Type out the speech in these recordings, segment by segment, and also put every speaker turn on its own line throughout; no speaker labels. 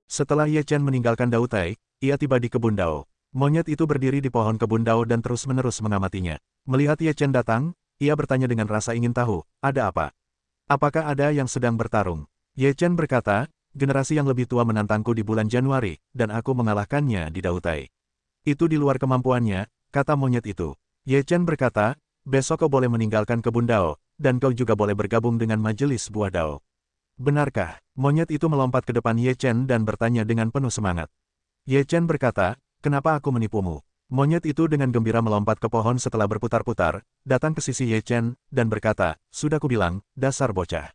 Setelah Ye Chen meninggalkan Dao Tai, ia tiba di kebun Dao. Monyet itu berdiri di pohon kebun Dao dan terus-menerus mengamatinya. Melihat Ye Chen datang, ia bertanya dengan rasa ingin tahu, ada apa? Apakah ada yang sedang bertarung? Ye Chen berkata, generasi yang lebih tua menantangku di bulan Januari, dan aku mengalahkannya di Dao Tai. Itu di luar kemampuannya, kata monyet itu. Ye Chen berkata, besok kau boleh meninggalkan kebun Dao, dan kau juga boleh bergabung dengan majelis buah Dao. Benarkah? Monyet itu melompat ke depan Ye Chen dan bertanya dengan penuh semangat. Ye Chen berkata, kenapa aku menipumu? Monyet itu dengan gembira melompat ke pohon setelah berputar-putar, datang ke sisi Ye Chen, dan berkata, sudah kubilang, dasar bocah.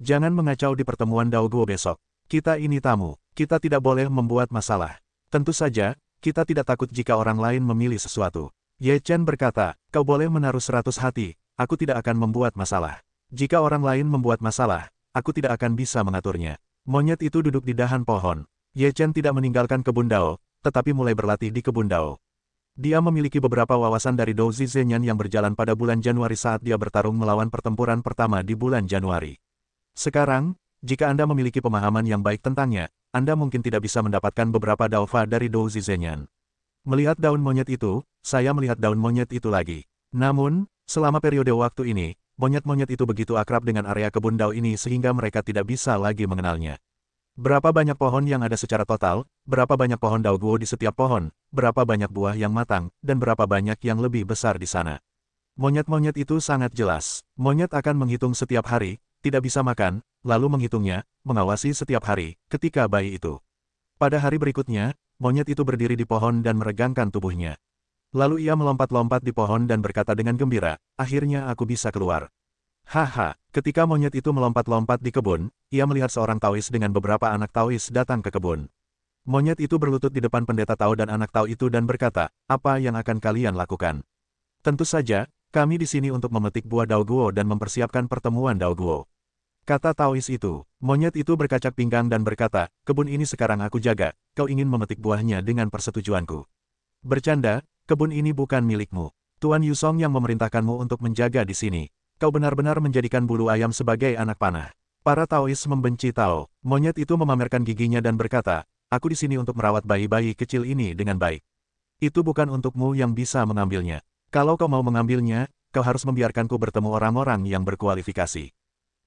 Jangan mengacau di pertemuan Dao Guo besok. Kita ini tamu, kita tidak boleh membuat masalah. Tentu saja, kita tidak takut jika orang lain memilih sesuatu. Ye Chen berkata, kau boleh menaruh 100 hati, aku tidak akan membuat masalah. Jika orang lain membuat masalah, aku tidak akan bisa mengaturnya. Monyet itu duduk di dahan pohon. Ye Chen tidak meninggalkan kebun Dao, tetapi mulai berlatih di kebun Dao. Dia memiliki beberapa wawasan dari Dou Zizhenyan yang berjalan pada bulan Januari saat dia bertarung melawan pertempuran pertama di bulan Januari. Sekarang, jika Anda memiliki pemahaman yang baik tentangnya, Anda mungkin tidak bisa mendapatkan beberapa Daofa dari Dou Zizhenyan. Melihat daun monyet itu, saya melihat daun monyet itu lagi. Namun, selama periode waktu ini, monyet-monyet itu begitu akrab dengan area kebun Dao ini sehingga mereka tidak bisa lagi mengenalnya. Berapa banyak pohon yang ada secara total, berapa banyak pohon Dao Guo di setiap pohon, berapa banyak buah yang matang, dan berapa banyak yang lebih besar di sana. Monyet-monyet itu sangat jelas. Monyet akan menghitung setiap hari, tidak bisa makan, lalu menghitungnya, mengawasi setiap hari, ketika bayi itu. Pada hari berikutnya, monyet itu berdiri di pohon dan meregangkan tubuhnya. Lalu ia melompat-lompat di pohon dan berkata dengan gembira, akhirnya aku bisa keluar. Haha, ketika monyet itu melompat-lompat di kebun, ia melihat seorang Taois dengan beberapa anak Taois datang ke kebun. Monyet itu berlutut di depan pendeta Tao dan anak Tao itu dan berkata, apa yang akan kalian lakukan? Tentu saja, kami di sini untuk memetik buah Dao Guo dan mempersiapkan pertemuan Dao Guo. Kata Taois itu. Monyet itu berkacak pinggang dan berkata, kebun ini sekarang aku jaga, kau ingin memetik buahnya dengan persetujuanku. Bercanda, kebun ini bukan milikmu. Tuan Yusong yang memerintahkanmu untuk menjaga di sini. Kau benar-benar menjadikan bulu ayam sebagai anak panah. Para Taois membenci Tao. Monyet itu memamerkan giginya dan berkata, aku di sini untuk merawat bayi-bayi kecil ini dengan baik. Itu bukan untukmu yang bisa mengambilnya. Kalau kau mau mengambilnya, kau harus membiarkanku bertemu orang-orang yang berkualifikasi.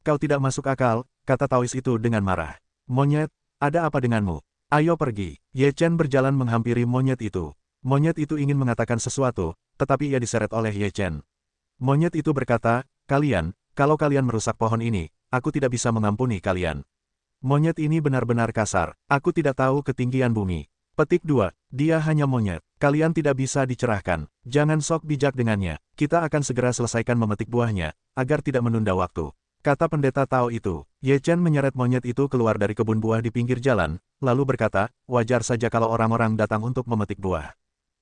Kau tidak masuk akal, kata Taois itu dengan marah. Monyet, ada apa denganmu? Ayo pergi. Ye Chen berjalan menghampiri monyet itu. Monyet itu ingin mengatakan sesuatu, tetapi ia diseret oleh Ye Chen. Monyet itu berkata, kalau kalian merusak pohon ini, aku tidak bisa mengampuni kalian. Monyet ini benar-benar kasar, aku tidak tahu ketinggian bumi. Petik 2, dia hanya monyet, kalian tidak bisa dicerahkan, jangan sok bijak dengannya, kita akan segera selesaikan memetik buahnya, agar tidak menunda waktu. Kata pendeta Tao itu. Ye Chen menyeret monyet itu keluar dari kebun buah di pinggir jalan, lalu berkata, wajar saja kalau orang-orang datang untuk memetik buah.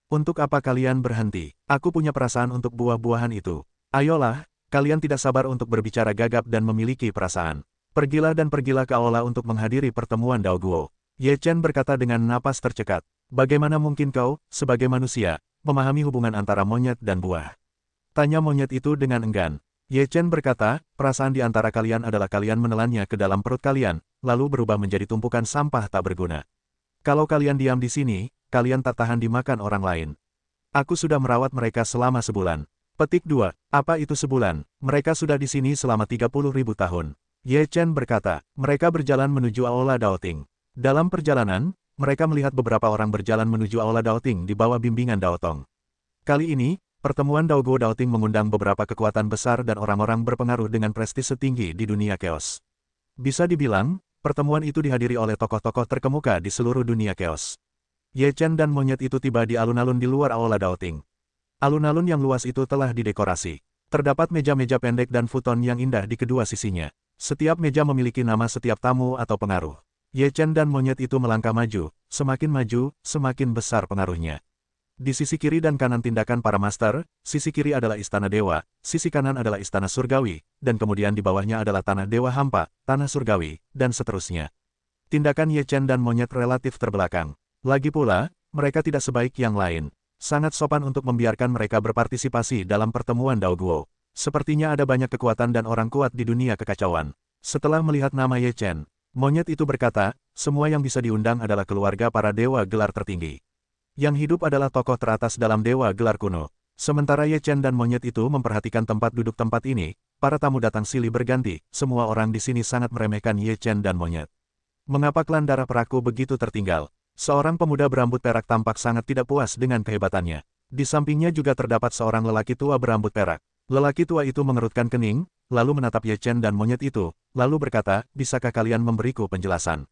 Untuk apa kalian berhenti? Aku punya perasaan untuk buah-buahan itu. Ayolah, kalian tidak sabar untuk berbicara gagap dan memiliki perasaan. Pergilah dan pergilah ke aula untuk menghadiri pertemuan Dao Guo. Ye Chen berkata dengan napas tercekat. Bagaimana mungkin kau, sebagai manusia, memahami hubungan antara monyet dan buah? Tanya monyet itu dengan enggan. Ye Chen berkata, perasaan di antara kalian adalah kalian menelannya ke dalam perut kalian, lalu berubah menjadi tumpukan sampah tak berguna. Kalau kalian diam di sini, kalian tak tahan dimakan orang lain. Aku sudah merawat mereka selama sebulan. Petik 2, apa itu sebulan? Mereka sudah di sini selama 30.000 tahun. Ye Chen berkata, mereka berjalan menuju Aula Daoting. Dalam perjalanan, mereka melihat beberapa orang berjalan menuju Aula Daoting di bawah bimbingan Daotong. Kali ini, pertemuan Dao Guo Daoting mengundang beberapa kekuatan besar dan orang-orang berpengaruh dengan prestis setinggi di dunia keos. Bisa dibilang, pertemuan itu dihadiri oleh tokoh-tokoh terkemuka di seluruh dunia keos. Ye Chen dan monyet itu tiba di alun-alun di luar Aula Daoting. Alun-alun yang luas itu telah didekorasi. Terdapat meja-meja pendek dan futon yang indah di kedua sisinya. Setiap meja memiliki nama setiap tamu atau pengaruh. Ye Chen dan monyet itu melangkah maju, semakin besar pengaruhnya. Di sisi kiri dan kanan tindakan para master, sisi kiri adalah istana dewa, sisi kanan adalah istana surgawi, dan kemudian di bawahnya adalah tanah dewa hampa, tanah surgawi, dan seterusnya. Tindakan Ye Chen dan monyet relatif terbelakang. Lagi pula, mereka tidak sebaik yang lain. Sangat sopan untuk membiarkan mereka berpartisipasi dalam pertemuan Dao Guo. Sepertinya ada banyak kekuatan dan orang kuat di dunia kekacauan. Setelah melihat nama Ye Chen, Monyet itu berkata, semua yang bisa diundang adalah keluarga para dewa gelar tertinggi. Yang hidup adalah tokoh teratas dalam dewa gelar kuno. Sementara Ye Chen dan monyet itu memperhatikan tempat duduk tempat ini, para tamu datang silih berganti, semua orang di sini sangat meremehkan Ye Chen dan monyet. Mengapa klan darah peraku begitu tertinggal? Seorang pemuda berambut perak tampak sangat tidak puas dengan kehebatannya. Di sampingnya juga terdapat seorang lelaki tua berambut perak. Lelaki tua itu mengerutkan kening, lalu menatap Ye Chen dan monyet itu, lalu berkata, bisakah kalian memberiku penjelasan?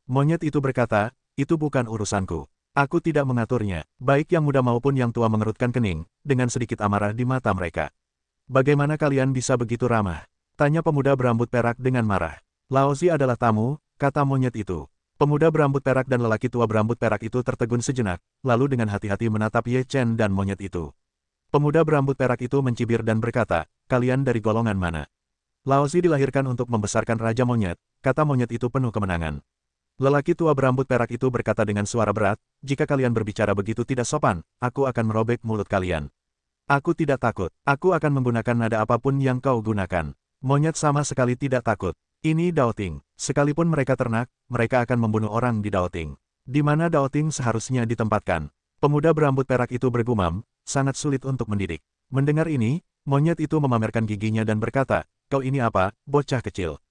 Monyet itu berkata, itu bukan urusanku. Aku tidak mengaturnya, baik yang muda maupun yang tua mengerutkan kening, dengan sedikit amarah di mata mereka. Bagaimana kalian bisa begitu ramah? Tanya pemuda berambut perak dengan marah. Laozi adalah tamu, kata monyet itu. Pemuda berambut perak dan lelaki tua berambut perak itu tertegun sejenak, lalu dengan hati-hati menatap Ye Chen dan monyet itu. Pemuda berambut perak itu mencibir dan berkata, kalian dari golongan mana? Laozi dilahirkan untuk membesarkan Raja Monyet, kata monyet itu penuh kemenangan. Lelaki tua berambut perak itu berkata dengan suara berat, jika kalian berbicara begitu tidak sopan, aku akan merobek mulut kalian. Aku tidak takut, aku akan menggunakan nada apapun yang kau gunakan. Monyet sama sekali tidak takut. Ini Daoting, sekalipun mereka ternak, mereka akan membunuh orang di Daoting. Di mana Daoting seharusnya ditempatkan? Pemuda berambut perak itu bergumam, sangat sulit untuk mendidik. Mendengar ini, monyet itu memamerkan giginya dan berkata, kau ini apa, bocah kecil?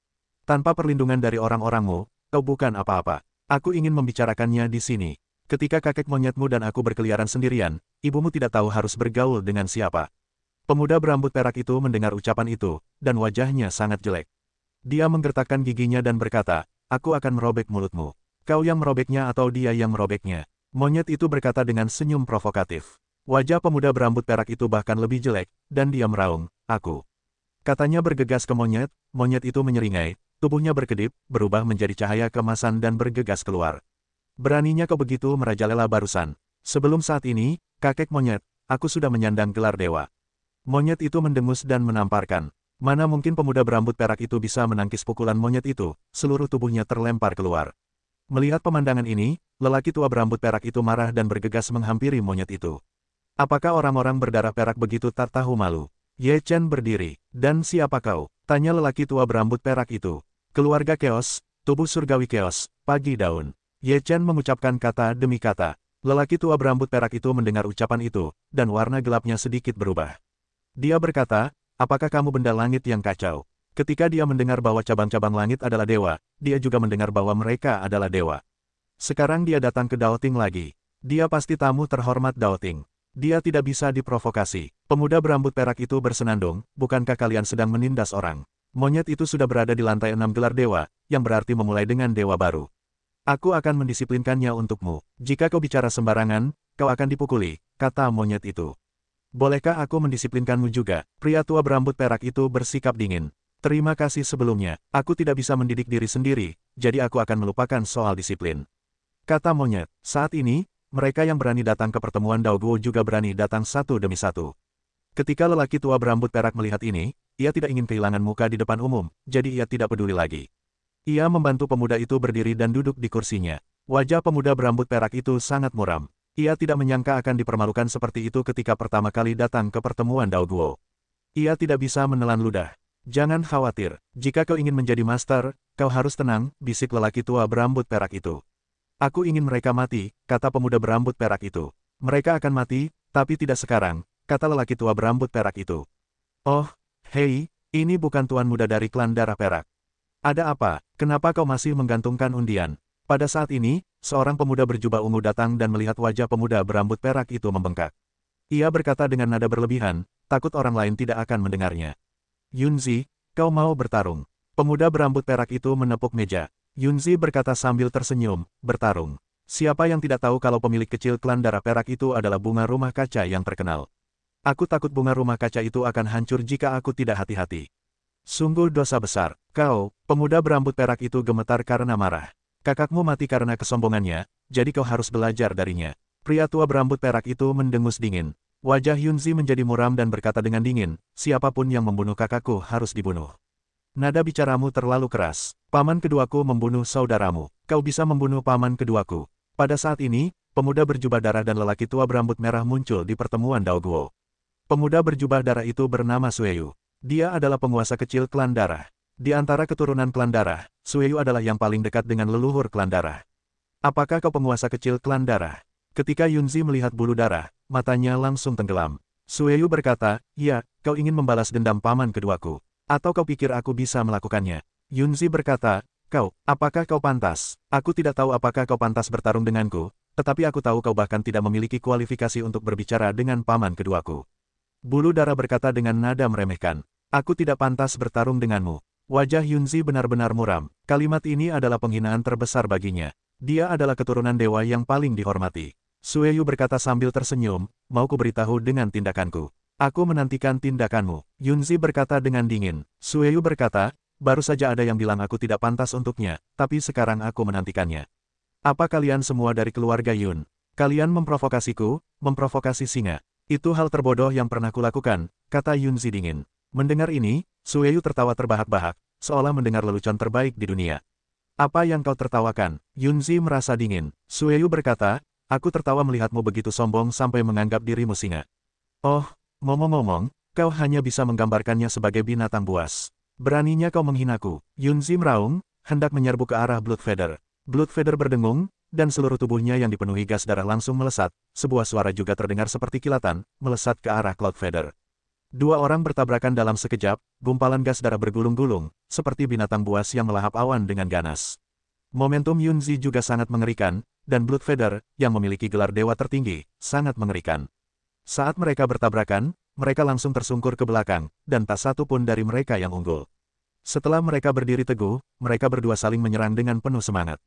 Tanpa perlindungan dari orang-orangmu, kau bukan apa-apa. Aku ingin membicarakannya di sini. Ketika kakek monyetmu dan aku berkeliaran sendirian, ibumu tidak tahu harus bergaul dengan siapa. Pemuda berambut perak itu mendengar ucapan itu, dan wajahnya sangat jelek. Dia menggertakkan giginya dan berkata, aku akan merobek mulutmu. Kau yang merobeknya atau dia yang merobeknya? Monyet itu berkata dengan senyum provokatif. Wajah pemuda berambut perak itu bahkan lebih jelek, dan dia meraung, aku. Katanya bergegas ke monyet, monyet itu menyeringai, tubuhnya berkedip, berubah menjadi cahaya keemasan dan bergegas keluar. Beraninya kau begitu merajalela barusan. Sebelum saat ini, kakek monyet, aku sudah menyandang gelar dewa. Monyet itu mendengus dan menamparkan. Mana mungkin pemuda berambut perak itu bisa menangkis pukulan monyet itu, seluruh tubuhnya terlempar keluar. Melihat pemandangan ini, lelaki tua berambut perak itu marah dan bergegas menghampiri monyet itu. Apakah orang-orang berdarah perak begitu tak tahu malu? Ye Chen berdiri. Dan siapa kau? Tanya lelaki tua berambut perak itu. Keluarga Keos, tubuh surgawi Keos, pagi daun. Ye Chen mengucapkan kata demi kata. Lelaki tua berambut perak itu mendengar ucapan itu, dan warna gelapnya sedikit berubah. Dia berkata, apakah kamu benda langit yang kacau? Ketika dia mendengar bahwa cabang-cabang langit adalah dewa, dia juga mendengar bahwa mereka adalah dewa. Sekarang dia datang ke Daoting lagi. Dia pasti tamu terhormat Daoting. Dia tidak bisa diprovokasi. Pemuda berambut perak itu bersenandung, bukankah kalian sedang menindas orang? Monyet itu sudah berada di lantai 6 gelar dewa, yang berarti memulai dengan dewa baru. Aku akan mendisiplinkannya untukmu. Jika kau bicara sembarangan, kau akan dipukuli, kata monyet itu. Bolehkah aku mendisiplinkanmu juga? Pria tua berambut perak itu bersikap dingin. Terima kasih sebelumnya, aku tidak bisa mendidik diri sendiri, jadi aku akan melupakan soal disiplin. Kata monyet, saat ini, mereka yang berani datang ke pertemuan Daoguo juga berani datang satu demi satu. Ketika lelaki tua berambut perak melihat ini, ia tidak ingin kehilangan muka di depan umum, jadi ia tidak peduli lagi. Ia membantu pemuda itu berdiri dan duduk di kursinya. Wajah pemuda berambut perak itu sangat muram. Ia tidak menyangka akan dipermalukan seperti itu ketika pertama kali datang ke pertemuan Daoguo. Ia tidak bisa menelan ludah. Jangan khawatir, jika kau ingin menjadi master, kau harus tenang, bisik lelaki tua berambut perak itu. Aku ingin mereka mati, kata pemuda berambut perak itu. Mereka akan mati, tapi tidak sekarang, kata lelaki tua berambut perak itu. Oh, hei, ini bukan tuan muda dari klan darah perak. Ada apa? Kenapa kau masih menggantungkan undian? Pada saat ini, seorang pemuda berjubah ungu datang dan melihat wajah pemuda berambut perak itu membengkak. Ia berkata dengan nada berlebihan, takut orang lain tidak akan mendengarnya. Yunzi, kau mau bertarung? Pemuda berambut perak itu menepuk meja. Yunzi berkata sambil tersenyum, bertarung. Siapa yang tidak tahu kalau pemilik kecil klan darah perak itu adalah bunga rumah kaca yang terkenal. Aku takut bunga rumah kaca itu akan hancur jika aku tidak hati-hati. Sungguh dosa besar. Kau, pemuda berambut perak itu gemetar karena marah. Kakakmu mati karena kesombongannya, jadi kau harus belajar darinya. Pria tua berambut perak itu mendengus dingin. Wajah Yunzi menjadi muram dan berkata dengan dingin, siapapun yang membunuh kakakku harus dibunuh. Nada bicaramu terlalu keras. Paman keduaku membunuh saudaramu. Kau bisa membunuh paman keduaku. Pada saat ini, pemuda berjubah darah dan lelaki tua berambut merah muncul di pertemuan Daoguo. Pemuda berjubah darah itu bernama Sueyu. Dia adalah penguasa kecil klan darah. Di antara keturunan klan darah, Sueyu adalah yang paling dekat dengan leluhur klan darah. Apakah kau penguasa kecil klan darah? Ketika Yunzi melihat bulu darah, matanya langsung tenggelam. Sueyu berkata, ya, kau ingin membalas dendam paman keduaku. Atau kau pikir aku bisa melakukannya? Yunzi berkata, apakah kau pantas? Aku tidak tahu apakah kau pantas bertarung denganku, tetapi aku tahu kau bahkan tidak memiliki kualifikasi untuk berbicara dengan paman keduaku. Bulu darah berkata dengan nada meremehkan, aku tidak pantas bertarung denganmu. Wajah Yunzi benar-benar muram. Kalimat ini adalah penghinaan terbesar baginya. Dia adalah keturunan dewa yang paling dihormati. Sueyu berkata sambil tersenyum, mau ku beritahu dengan tindakanku. Aku menantikan tindakanmu. Yunzi berkata dengan dingin. Sueyu berkata, baru saja ada yang bilang aku tidak pantas untuknya, tapi sekarang aku menantikannya. Apa kalian semua dari keluarga Yun? Kalian memprovokasiku, memprovokasi singa. Itu hal terbodoh yang pernah kulakukan, kata Yunzi dingin. Mendengar ini, Sueyu tertawa terbahak-bahak, seolah mendengar lelucon terbaik di dunia. Apa yang kau tertawakan? Yunzi merasa dingin. Sueyu berkata, aku tertawa melihatmu begitu sombong sampai menganggap dirimu singa. Oh, ngomong-ngomong, kau hanya bisa menggambarkannya sebagai binatang buas. Beraninya kau menghinaku. Yunzi meraung, hendak menyerbu ke arah Bloodfeather. Bloodfeather berdengung, dan seluruh tubuhnya yang dipenuhi gas darah langsung melesat. Sebuah suara juga terdengar seperti kilatan, melesat ke arah Cloudfeather. Dua orang bertabrakan dalam sekejap, gumpalan gas darah bergulung-gulung, seperti binatang buas yang melahap awan dengan ganas. Momentum Yunzi juga sangat mengerikan, dan Bloodfeather, yang memiliki gelar dewa tertinggi, sangat mengerikan. Saat mereka bertabrakan, mereka langsung tersungkur ke belakang, dan tak satu pun dari mereka yang unggul. Setelah mereka berdiri teguh, mereka berdua saling menyerang dengan penuh semangat.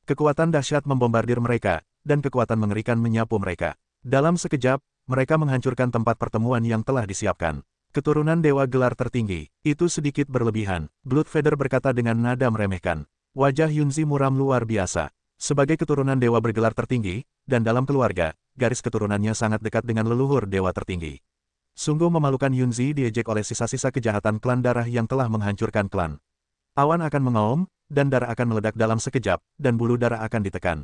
Kekuatan dahsyat membombardir mereka, dan kekuatan mengerikan menyapu mereka. Dalam sekejap, mereka menghancurkan tempat pertemuan yang telah disiapkan. Keturunan dewa gelar tertinggi, itu sedikit berlebihan, Bloodfeather berkata dengan nada meremehkan. Wajah Yunzi muram luar biasa. Sebagai keturunan dewa bergelar tertinggi, dan dalam keluarga, garis keturunannya sangat dekat dengan leluhur dewa tertinggi. Sungguh memalukan Yunzi diejek oleh sisa-sisa kejahatan klan darah yang telah menghancurkan klan. Awan akan mengaum, dan darah akan meledak dalam sekejap, dan bulu darah akan ditekan.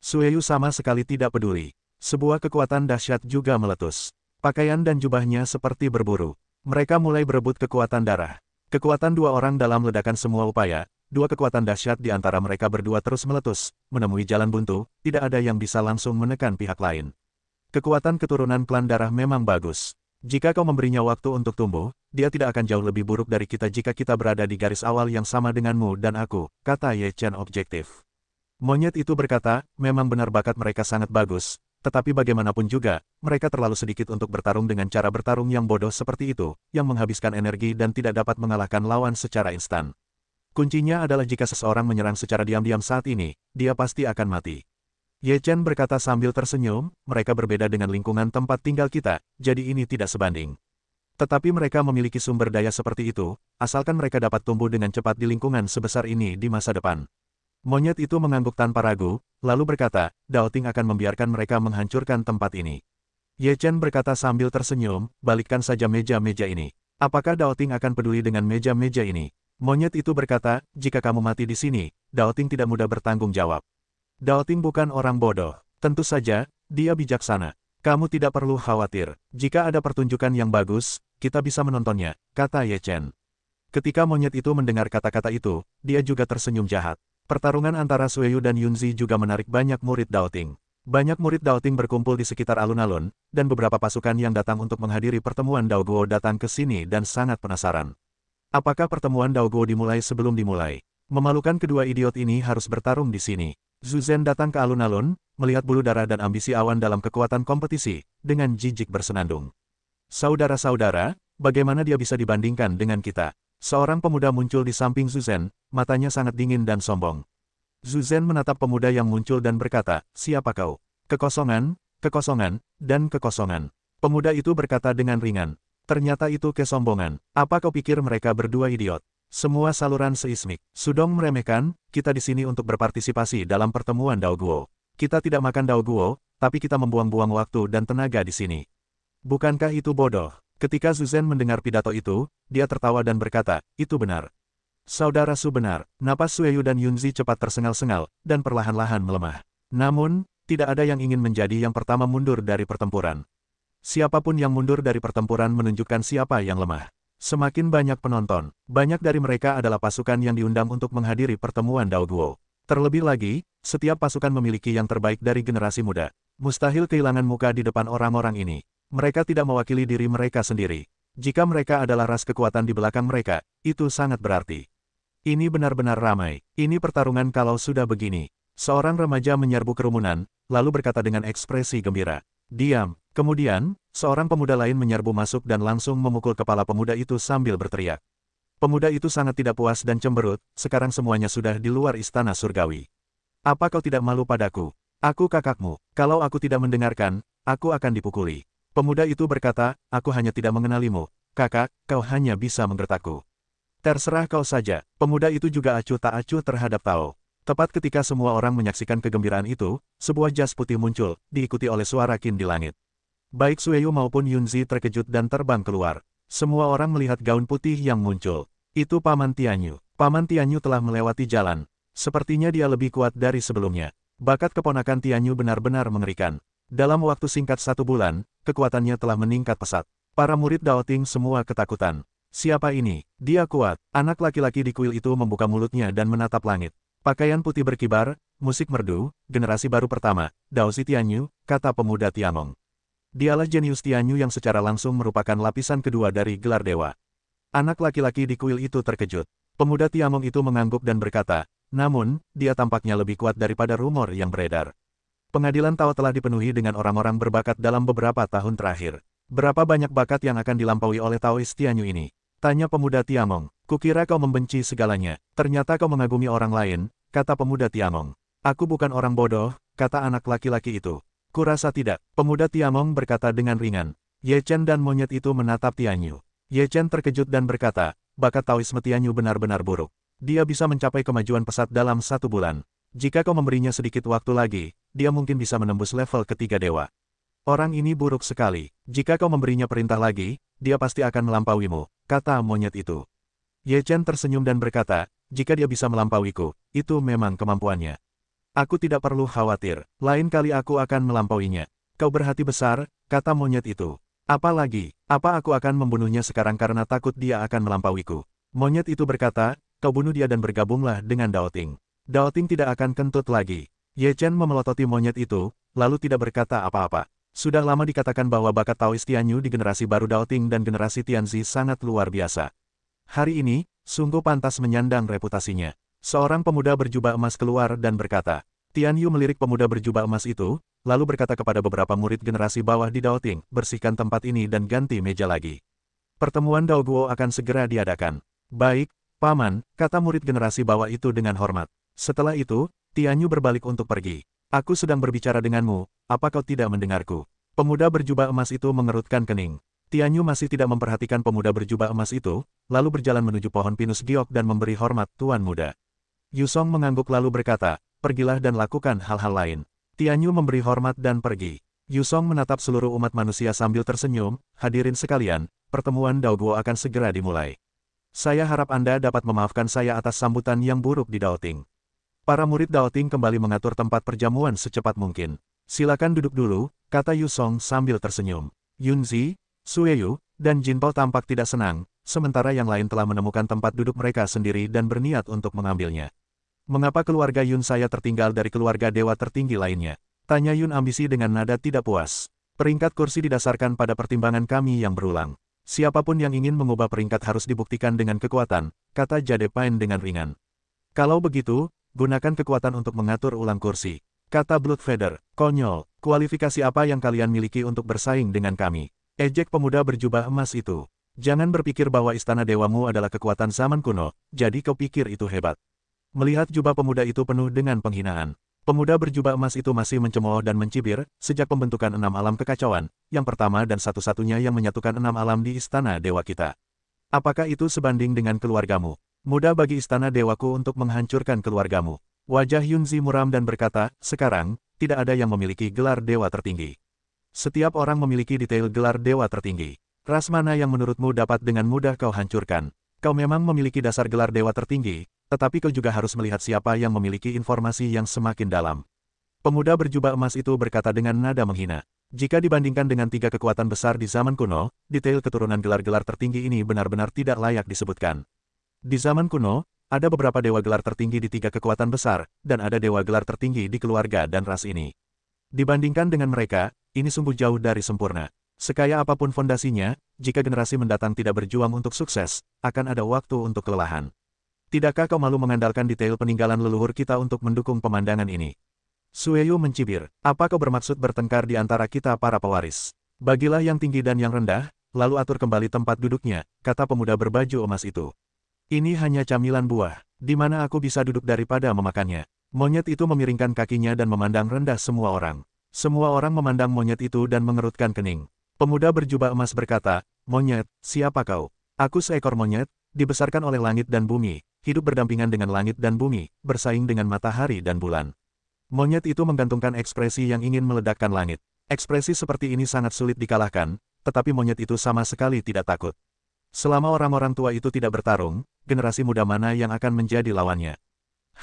Sueyu sama sekali tidak peduli. Sebuah kekuatan dahsyat juga meletus. Pakaian dan jubahnya seperti berburu. Mereka mulai berebut kekuatan darah. Kekuatan dua orang dalam ledakan semua upaya, dua kekuatan dahsyat di antara mereka berdua terus meletus, menemui jalan buntu, tidak ada yang bisa langsung menekan pihak lain. Kekuatan keturunan klan darah memang bagus. Jika kau memberinya waktu untuk tumbuh, dia tidak akan jauh lebih buruk dari kita jika kita berada di garis awal yang sama denganmu dan aku, kata Ye Chen objektif. Monyet itu berkata, memang benar bakat mereka sangat bagus, tetapi bagaimanapun juga, mereka terlalu sedikit untuk bertarung dengan cara bertarung yang bodoh seperti itu, yang menghabiskan energi dan tidak dapat mengalahkan lawan secara instan. Kuncinya adalah jika seseorang menyerang secara diam-diam saat ini, dia pasti akan mati. Ye Chen berkata sambil tersenyum, mereka berbeda dengan lingkungan tempat tinggal kita, jadi ini tidak sebanding. Tetapi mereka memiliki sumber daya seperti itu, asalkan mereka dapat tumbuh dengan cepat di lingkungan sebesar ini di masa depan. Monyet itu mengangguk tanpa ragu, lalu berkata, Dao Ting akan membiarkan mereka menghancurkan tempat ini. Ye Chen berkata sambil tersenyum, balikkan saja meja-meja ini. Apakah Dao Ting akan peduli dengan meja-meja ini? Monyet itu berkata, jika kamu mati di sini, Dao Ting tidak mudah bertanggung jawab. Dao Ting bukan orang bodoh. Tentu saja, dia bijaksana. Kamu tidak perlu khawatir. Jika ada pertunjukan yang bagus, kita bisa menontonnya, kata Ye Chen. Ketika monyet itu mendengar kata-kata itu, dia juga tersenyum jahat. Pertarungan antara Sueyu dan Yunzi juga menarik banyak murid Dao Ting. Banyak murid Dao Ting berkumpul di sekitar alun-alun, dan beberapa pasukan yang datang untuk menghadiri pertemuan Dao Guo datang ke sini dan sangat penasaran. Apakah pertemuan Dao Guo dimulai sebelum dimulai? Memalukan kedua idiot ini harus bertarung di sini. Zhu Zhen datang ke alun-alun, melihat bulu darah dan ambisi awan dalam kekuatan kompetisi, dengan jijik bersenandung. Saudara-saudara, bagaimana dia bisa dibandingkan dengan kita? Seorang pemuda muncul di samping Zhu Zhen, matanya sangat dingin dan sombong. Zhu Zhen menatap pemuda yang muncul dan berkata, siapa kau? Kekosongan, kekosongan, dan kekosongan. Pemuda itu berkata dengan ringan. Ternyata itu kesombongan. Apa kau pikir mereka berdua idiot? Semua saluran seismik. Sudong meremehkan, kita di sini untuk berpartisipasi dalam pertemuan Dao Guo. Kita tidak makan Dao Guo, tapi kita membuang-buang waktu dan tenaga di sini. Bukankah itu bodoh? Ketika Zhu Zhen mendengar pidato itu, dia tertawa dan berkata, itu benar. Saudara Su benar. Napas Sueyu dan Yunzi cepat tersengal-sengal, dan perlahan-lahan melemah. Namun, tidak ada yang ingin menjadi yang pertama mundur dari pertempuran. Siapapun yang mundur dari pertempuran menunjukkan siapa yang lemah. Semakin banyak penonton, banyak dari mereka adalah pasukan yang diundang untuk menghadiri pertemuan Dao Guo. Terlebih lagi, setiap pasukan memiliki yang terbaik dari generasi muda. Mustahil kehilangan muka di depan orang-orang ini. Mereka tidak mewakili diri mereka sendiri. Jika mereka adalah ras kekuatan di belakang mereka, itu sangat berarti. Ini benar-benar ramai. Ini pertarungan kalau sudah begini. Seorang remaja menyerbu kerumunan, lalu berkata dengan ekspresi gembira. Diam. Kemudian, seorang pemuda lain menyerbu masuk dan langsung memukul kepala pemuda itu sambil berteriak. Pemuda itu sangat tidak puas dan cemberut, sekarang semuanya sudah di luar istana surgawi. Apa kau tidak malu padaku? Aku kakakmu. Kalau aku tidak mendengarkan, aku akan dipukuli. Pemuda itu berkata, aku hanya tidak mengenalimu. Kakak, kau hanya bisa menggertakku. Terserah kau saja. Pemuda itu juga acuh tak acuh terhadap Tao. Tepat ketika semua orang menyaksikan kegembiraan itu, sebuah jas putih muncul, diikuti oleh suara Qin di langit. Baik Sueyu maupun Yunzi terkejut dan terbang keluar. Semua orang melihat gaun putih yang muncul. Itu Paman Tianyu. Paman Tianyu telah melewati jalan. Sepertinya dia lebih kuat dari sebelumnya. Bakat keponakan Tianyu benar-benar mengerikan. Dalam waktu singkat 1 bulan, kekuatannya telah meningkat pesat. Para murid Daoting semua ketakutan. Siapa ini? Dia kuat. Anak laki-laki di kuil itu membuka mulutnya dan menatap langit. Pakaian putih berkibar, musik merdu, generasi baru pertama, Dao Si Tianyu, kata pemuda Tiangong. Dialah jenius Tianyu yang secara langsung merupakan lapisan kedua dari gelar dewa. Anak laki-laki di kuil itu terkejut. Pemuda Tiangong itu mengangguk dan berkata, namun, dia tampaknya lebih kuat daripada rumor yang beredar. Pengadilan Tao telah dipenuhi dengan orang-orang berbakat dalam beberapa tahun terakhir. Berapa banyak bakat yang akan dilampaui oleh Taois Tianyu ini? Tanya pemuda Tiangong. Kukira kau membenci segalanya, ternyata kau mengagumi orang lain, kata pemuda Tiangong. Aku bukan orang bodoh, kata anak laki-laki itu. Kurasa tidak, pemuda Tiangong berkata dengan ringan. Ye Chen dan monyet itu menatap Tianyu. Ye Chen terkejut dan berkata, bakat Taoisme Tianyu benar-benar buruk. Dia bisa mencapai kemajuan pesat dalam 1 bulan. Jika kau memberinya sedikit waktu lagi, dia mungkin bisa menembus level ketiga dewa. Orang ini buruk sekali. Jika kau memberinya perintah lagi, dia pasti akan melampauimu, kata monyet itu. Ye Chen tersenyum dan berkata, jika dia bisa melampauiku, itu memang kemampuannya. Aku tidak perlu khawatir, lain kali aku akan melampauinya. Kau berhati besar, kata monyet itu. Apalagi, apa aku akan membunuhnya sekarang karena takut dia akan melampauiku. Monyet itu berkata, kau bunuh dia dan bergabunglah dengan Daoting. Daoting tidak akan kentut lagi. Ye Chen memelototi monyet itu, lalu tidak berkata apa-apa. Sudah lama dikatakan bahwa bakat Taois Tianyu di generasi baru Daoting dan generasi Tianzi sangat luar biasa. Hari ini, sungguh pantas menyandang reputasinya. Seorang pemuda berjubah emas keluar dan berkata, Tianyu melirik pemuda berjubah emas itu, lalu berkata kepada beberapa murid generasi bawah di Daoting, bersihkan tempat ini dan ganti meja lagi. Pertemuan Dao Guo akan segera diadakan. Baik, Paman, kata murid generasi bawah itu dengan hormat. Setelah itu, Tianyu berbalik untuk pergi. Aku sedang berbicara denganmu, apa kau tidak mendengarku? Pemuda berjubah emas itu mengerutkan kening. Tianyu masih tidak memperhatikan pemuda berjubah emas itu, lalu berjalan menuju pohon pinus giok dan memberi hormat Tuan Muda. Yusong mengangguk lalu berkata, pergilah dan lakukan hal-hal lain. Tianyu memberi hormat dan pergi. Yusong menatap seluruh umat manusia sambil tersenyum, hadirin sekalian, pertemuan Dao Guo akan segera dimulai. Saya harap Anda dapat memaafkan saya atas sambutan yang buruk di Daoting. Para murid Daoting kembali mengatur tempat perjamuan secepat mungkin. Silakan duduk dulu, kata Yusong sambil tersenyum. Yunzi, Sueyu, dan Jinpao tampak tidak senang, sementara yang lain telah menemukan tempat duduk mereka sendiri dan berniat untuk mengambilnya. Mengapa keluarga Yun saya tertinggal dari keluarga dewa tertinggi lainnya? Tanya Yun ambisi dengan nada tidak puas. Peringkat kursi didasarkan pada pertimbangan kami yang berulang. Siapapun yang ingin mengubah peringkat harus dibuktikan dengan kekuatan, kata Jade Pine dengan ringan. Kalau begitu, gunakan kekuatan untuk mengatur ulang kursi. Kata Bloodfeather, konyol, kualifikasi apa yang kalian miliki untuk bersaing dengan kami? Ejek pemuda berjubah emas itu. Jangan berpikir bahwa istana dewamu adalah kekuatan zaman kuno, jadi kau pikir itu hebat. Melihat jubah pemuda itu penuh dengan penghinaan. Pemuda berjubah emas itu masih mencemooh dan mencibir, sejak pembentukan 6 alam kekacauan, yang pertama dan satu-satunya yang menyatukan 6 alam di istana dewa kita. Apakah itu sebanding dengan keluargamu? Mudah bagi istana dewaku untuk menghancurkan keluargamu. Wajah Yunzi muram dan berkata, sekarang, tidak ada yang memiliki gelar dewa tertinggi. Setiap orang memiliki detail gelar dewa tertinggi. Ras mana yang menurutmu dapat dengan mudah kau hancurkan? Kau memang memiliki dasar gelar dewa tertinggi, tetapi kau juga harus melihat siapa yang memiliki informasi yang semakin dalam. Pemuda berjubah emas itu berkata dengan nada menghina. Jika dibandingkan dengan 3 kekuatan besar di zaman kuno, detail keturunan gelar-gelar tertinggi ini benar-benar tidak layak disebutkan. Di zaman kuno, ada beberapa dewa gelar tertinggi di 3 kekuatan besar, dan ada dewa gelar tertinggi di keluarga dan ras ini. Dibandingkan dengan mereka, ini sungguh jauh dari sempurna. Sekaya apapun fondasinya, jika generasi mendatang tidak berjuang untuk sukses, akan ada waktu untuk kelelahan. Tidakkah kau malu mengandalkan detail peninggalan leluhur kita untuk mendukung pemandangan ini? Sueyu mencibir, apa kau bermaksud bertengkar di antara kita para pewaris? Bagilah yang tinggi dan yang rendah, lalu atur kembali tempat duduknya, kata pemuda berbaju emas itu. Ini hanya camilan buah, di mana aku bisa duduk daripada memakannya. Monyet itu memiringkan kakinya dan memandang rendah semua orang. Semua orang memandang monyet itu dan mengerutkan kening. Pemuda berjubah emas berkata, "Monyet, siapa kau?" "Aku seekor monyet, dibesarkan oleh langit dan bumi, hidup berdampingan dengan langit dan bumi, bersaing dengan matahari dan bulan." Monyet itu menggantungkan ekspresi yang ingin meledakkan langit. Ekspresi seperti ini sangat sulit dikalahkan, tetapi monyet itu sama sekali tidak takut. Selama orang-orang tua itu tidak bertarung, generasi muda mana yang akan menjadi lawannya?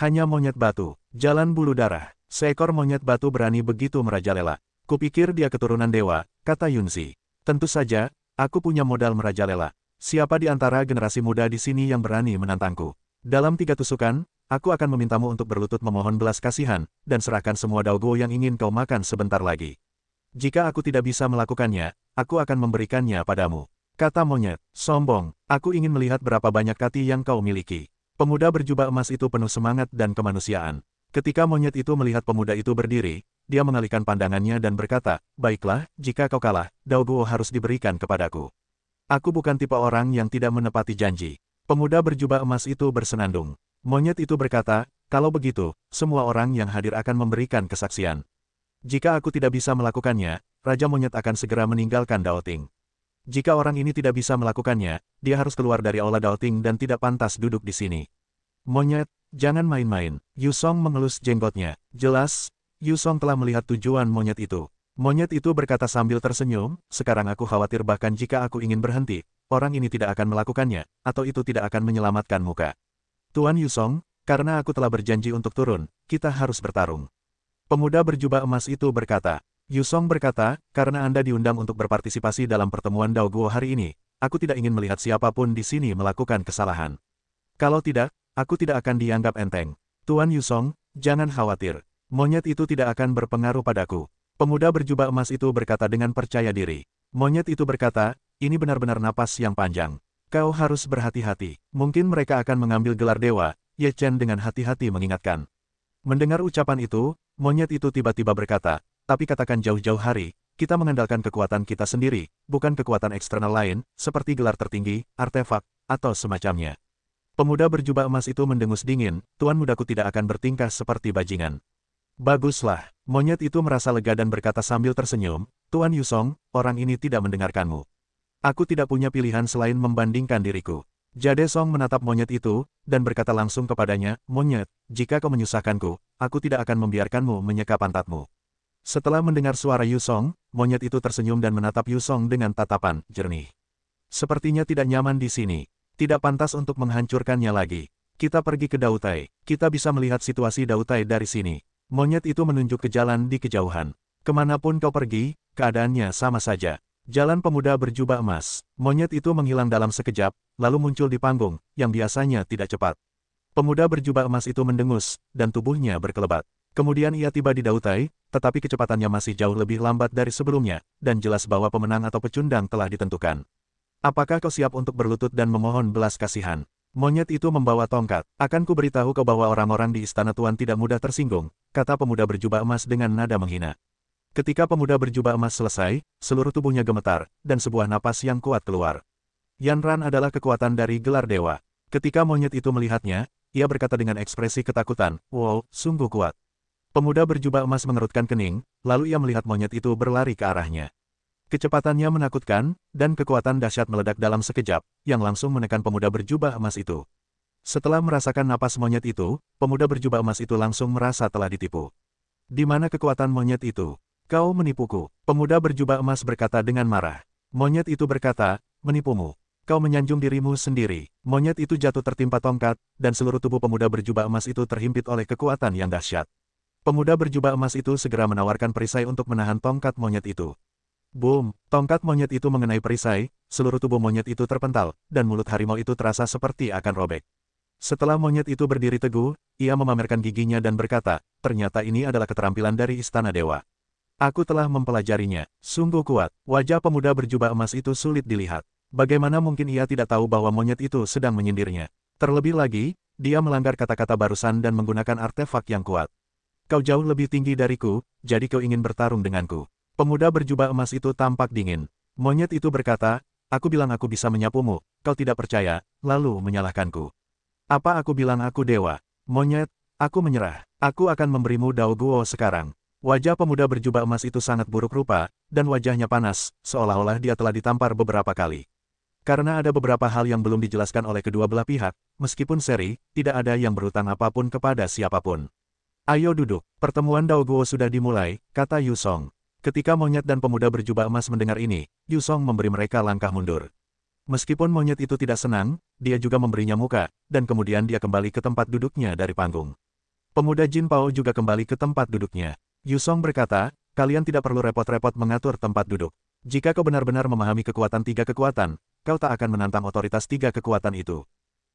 Hanya monyet batu, jalan bulu darah. Seekor monyet batu berani begitu merajalela. Kupikir dia keturunan dewa, kata Yunzi. Tentu saja, aku punya modal merajalela. Siapa di antara generasi muda di sini yang berani menantangku? Dalam 3 tusukan, aku akan memintamu untuk berlutut memohon belas kasihan, dan serahkan semua daogo yang ingin kau makan sebentar lagi. Jika aku tidak bisa melakukannya, aku akan memberikannya padamu. Kata monyet, sombong, aku ingin melihat berapa banyak kati yang kau miliki. Pemuda berjubah emas itu penuh semangat dan kemanusiaan. Ketika monyet itu melihat pemuda itu berdiri, dia mengalihkan pandangannya dan berkata, baiklah, jika kau kalah, daogo harus diberikan kepadaku. Aku bukan tipe orang yang tidak menepati janji. Pemuda berjubah emas itu bersenandung. Monyet itu berkata, kalau begitu, semua orang yang hadir akan memberikan kesaksian. Jika aku tidak bisa melakukannya, Raja Monyet akan segera meninggalkan Daoting. Jika orang ini tidak bisa melakukannya, dia harus keluar dari aula Daoting dan tidak pantas duduk di sini. Monyet, jangan main-main. Yusong mengelus jenggotnya. Jelas, Yusong telah melihat tujuan monyet itu. Monyet itu berkata sambil tersenyum, sekarang aku khawatir bahkan jika aku ingin berhenti, orang ini tidak akan melakukannya, atau itu tidak akan menyelamatkan muka. Tuan Yusong, karena aku telah berjanji untuk turun, kita harus bertarung. Pemuda berjubah emas itu berkata. Yusong berkata, karena Anda diundang untuk berpartisipasi dalam pertemuan Daoguo hari ini, aku tidak ingin melihat siapapun di sini melakukan kesalahan. Kalau tidak, aku tidak akan dianggap enteng. Tuan Yusong, jangan khawatir. Monyet itu tidak akan berpengaruh padaku. Pemuda berjubah emas itu berkata dengan percaya diri. Monyet itu berkata, ini benar-benar napas yang panjang. Kau harus berhati-hati. Mungkin mereka akan mengambil gelar dewa, Ye Chen dengan hati-hati mengingatkan. Mendengar ucapan itu, monyet itu tiba-tiba berkata, tapi katakan jauh-jauh hari, kita mengandalkan kekuatan kita sendiri, bukan kekuatan eksternal lain, seperti gelar tertinggi, artefak, atau semacamnya. Pemuda berjubah emas itu mendengus dingin, tuan mudaku tidak akan bertingkah seperti bajingan. Baguslah, monyet itu merasa lega dan berkata sambil tersenyum, Tuan Yusong, orang ini tidak mendengarkanmu. Aku tidak punya pilihan selain membandingkan diriku. Jade Song menatap monyet itu, dan berkata langsung kepadanya, monyet, jika kau menyusahkanku, aku tidak akan membiarkanmu menyeka pantatmu. Setelah mendengar suara Yusong, monyet itu tersenyum dan menatap Yusong dengan tatapan jernih. Sepertinya tidak nyaman di sini. Tidak pantas untuk menghancurkannya lagi. Kita pergi ke Dautai. Kita bisa melihat situasi Dautai dari sini. Monyet itu menunjuk ke jalan di kejauhan. Kemanapun kau pergi, keadaannya sama saja. Jalan pemuda berjubah emas. Monyet itu menghilang dalam sekejap, lalu muncul di panggung, yang biasanya tidak cepat. Pemuda berjubah emas itu mendengus, dan tubuhnya berkelebat. Kemudian ia tiba di Dautai, tetapi kecepatannya masih jauh lebih lambat dari sebelumnya, dan jelas bahwa pemenang atau pecundang telah ditentukan. Apakah kau siap untuk berlutut dan memohon belas kasihan? Monyet itu membawa tongkat. Akan ku beritahu kau bahwa orang-orang di istana tuan tidak mudah tersinggung, kata pemuda berjubah emas dengan nada menghina. Ketika pemuda berjubah emas selesai, seluruh tubuhnya gemetar, dan sebuah napas yang kuat keluar. Yanran adalah kekuatan dari gelar dewa. Ketika monyet itu melihatnya, ia berkata dengan ekspresi ketakutan, wow, sungguh kuat. Pemuda berjubah emas mengerutkan kening, lalu ia melihat monyet itu berlari ke arahnya. Kecepatannya menakutkan, dan kekuatan dahsyat meledak dalam sekejap, yang langsung menekan pemuda berjubah emas itu. Setelah merasakan napas monyet itu, pemuda berjubah emas itu langsung merasa telah ditipu. Di mana kekuatan monyet itu? Kau menipuku. Pemuda berjubah emas berkata dengan marah. Monyet itu berkata, menipumu. Kau menyanjung dirimu sendiri. Monyet itu jatuh tertimpa tongkat, dan seluruh tubuh pemuda berjubah emas itu terhimpit oleh kekuatan yang dahsyat. Pemuda berjubah emas itu segera menawarkan perisai untuk menahan tongkat monyet itu. Boom! Tongkat monyet itu mengenai perisai, seluruh tubuh monyet itu terpental, dan mulut harimau itu terasa seperti akan robek. Setelah monyet itu berdiri teguh, ia memamerkan giginya dan berkata, ternyata ini adalah keterampilan dari Istana Dewa. Aku telah mempelajarinya, sungguh kuat. Wajah pemuda berjubah emas itu sulit dilihat. Bagaimana mungkin ia tidak tahu bahwa monyet itu sedang menyindirnya? Terlebih lagi, dia melanggar kata-kata barusan dan menggunakan artefak yang kuat. Kau jauh lebih tinggi dariku, jadi kau ingin bertarung denganku. Pemuda berjubah emas itu tampak dingin. Monyet itu berkata, aku bilang aku bisa menyapumu, kau tidak percaya, lalu menyalahkanku. Apa aku bilang aku dewa? Monyet, aku menyerah. Aku akan memberimu Dao Guo sekarang. Wajah pemuda berjubah emas itu sangat buruk rupa, dan wajahnya panas, seolah-olah dia telah ditampar beberapa kali. Karena ada beberapa hal yang belum dijelaskan oleh kedua belah pihak, meskipun seri, tidak ada yang berhutang apapun kepada siapapun. Ayo duduk, pertemuan Dao Guo sudah dimulai, kata Yu Song. Ketika monyet dan pemuda berjubah emas mendengar ini, Yu Song memberi mereka langkah mundur. Meskipun monyet itu tidak senang, dia juga memberinya muka, dan kemudian dia kembali ke tempat duduknya dari panggung. Pemuda Jin Pao juga kembali ke tempat duduknya. Yu Song berkata, kalian tidak perlu repot-repot mengatur tempat duduk. Jika kau benar-benar memahami kekuatan tiga kekuatan, kau tak akan menantang otoritas tiga kekuatan itu.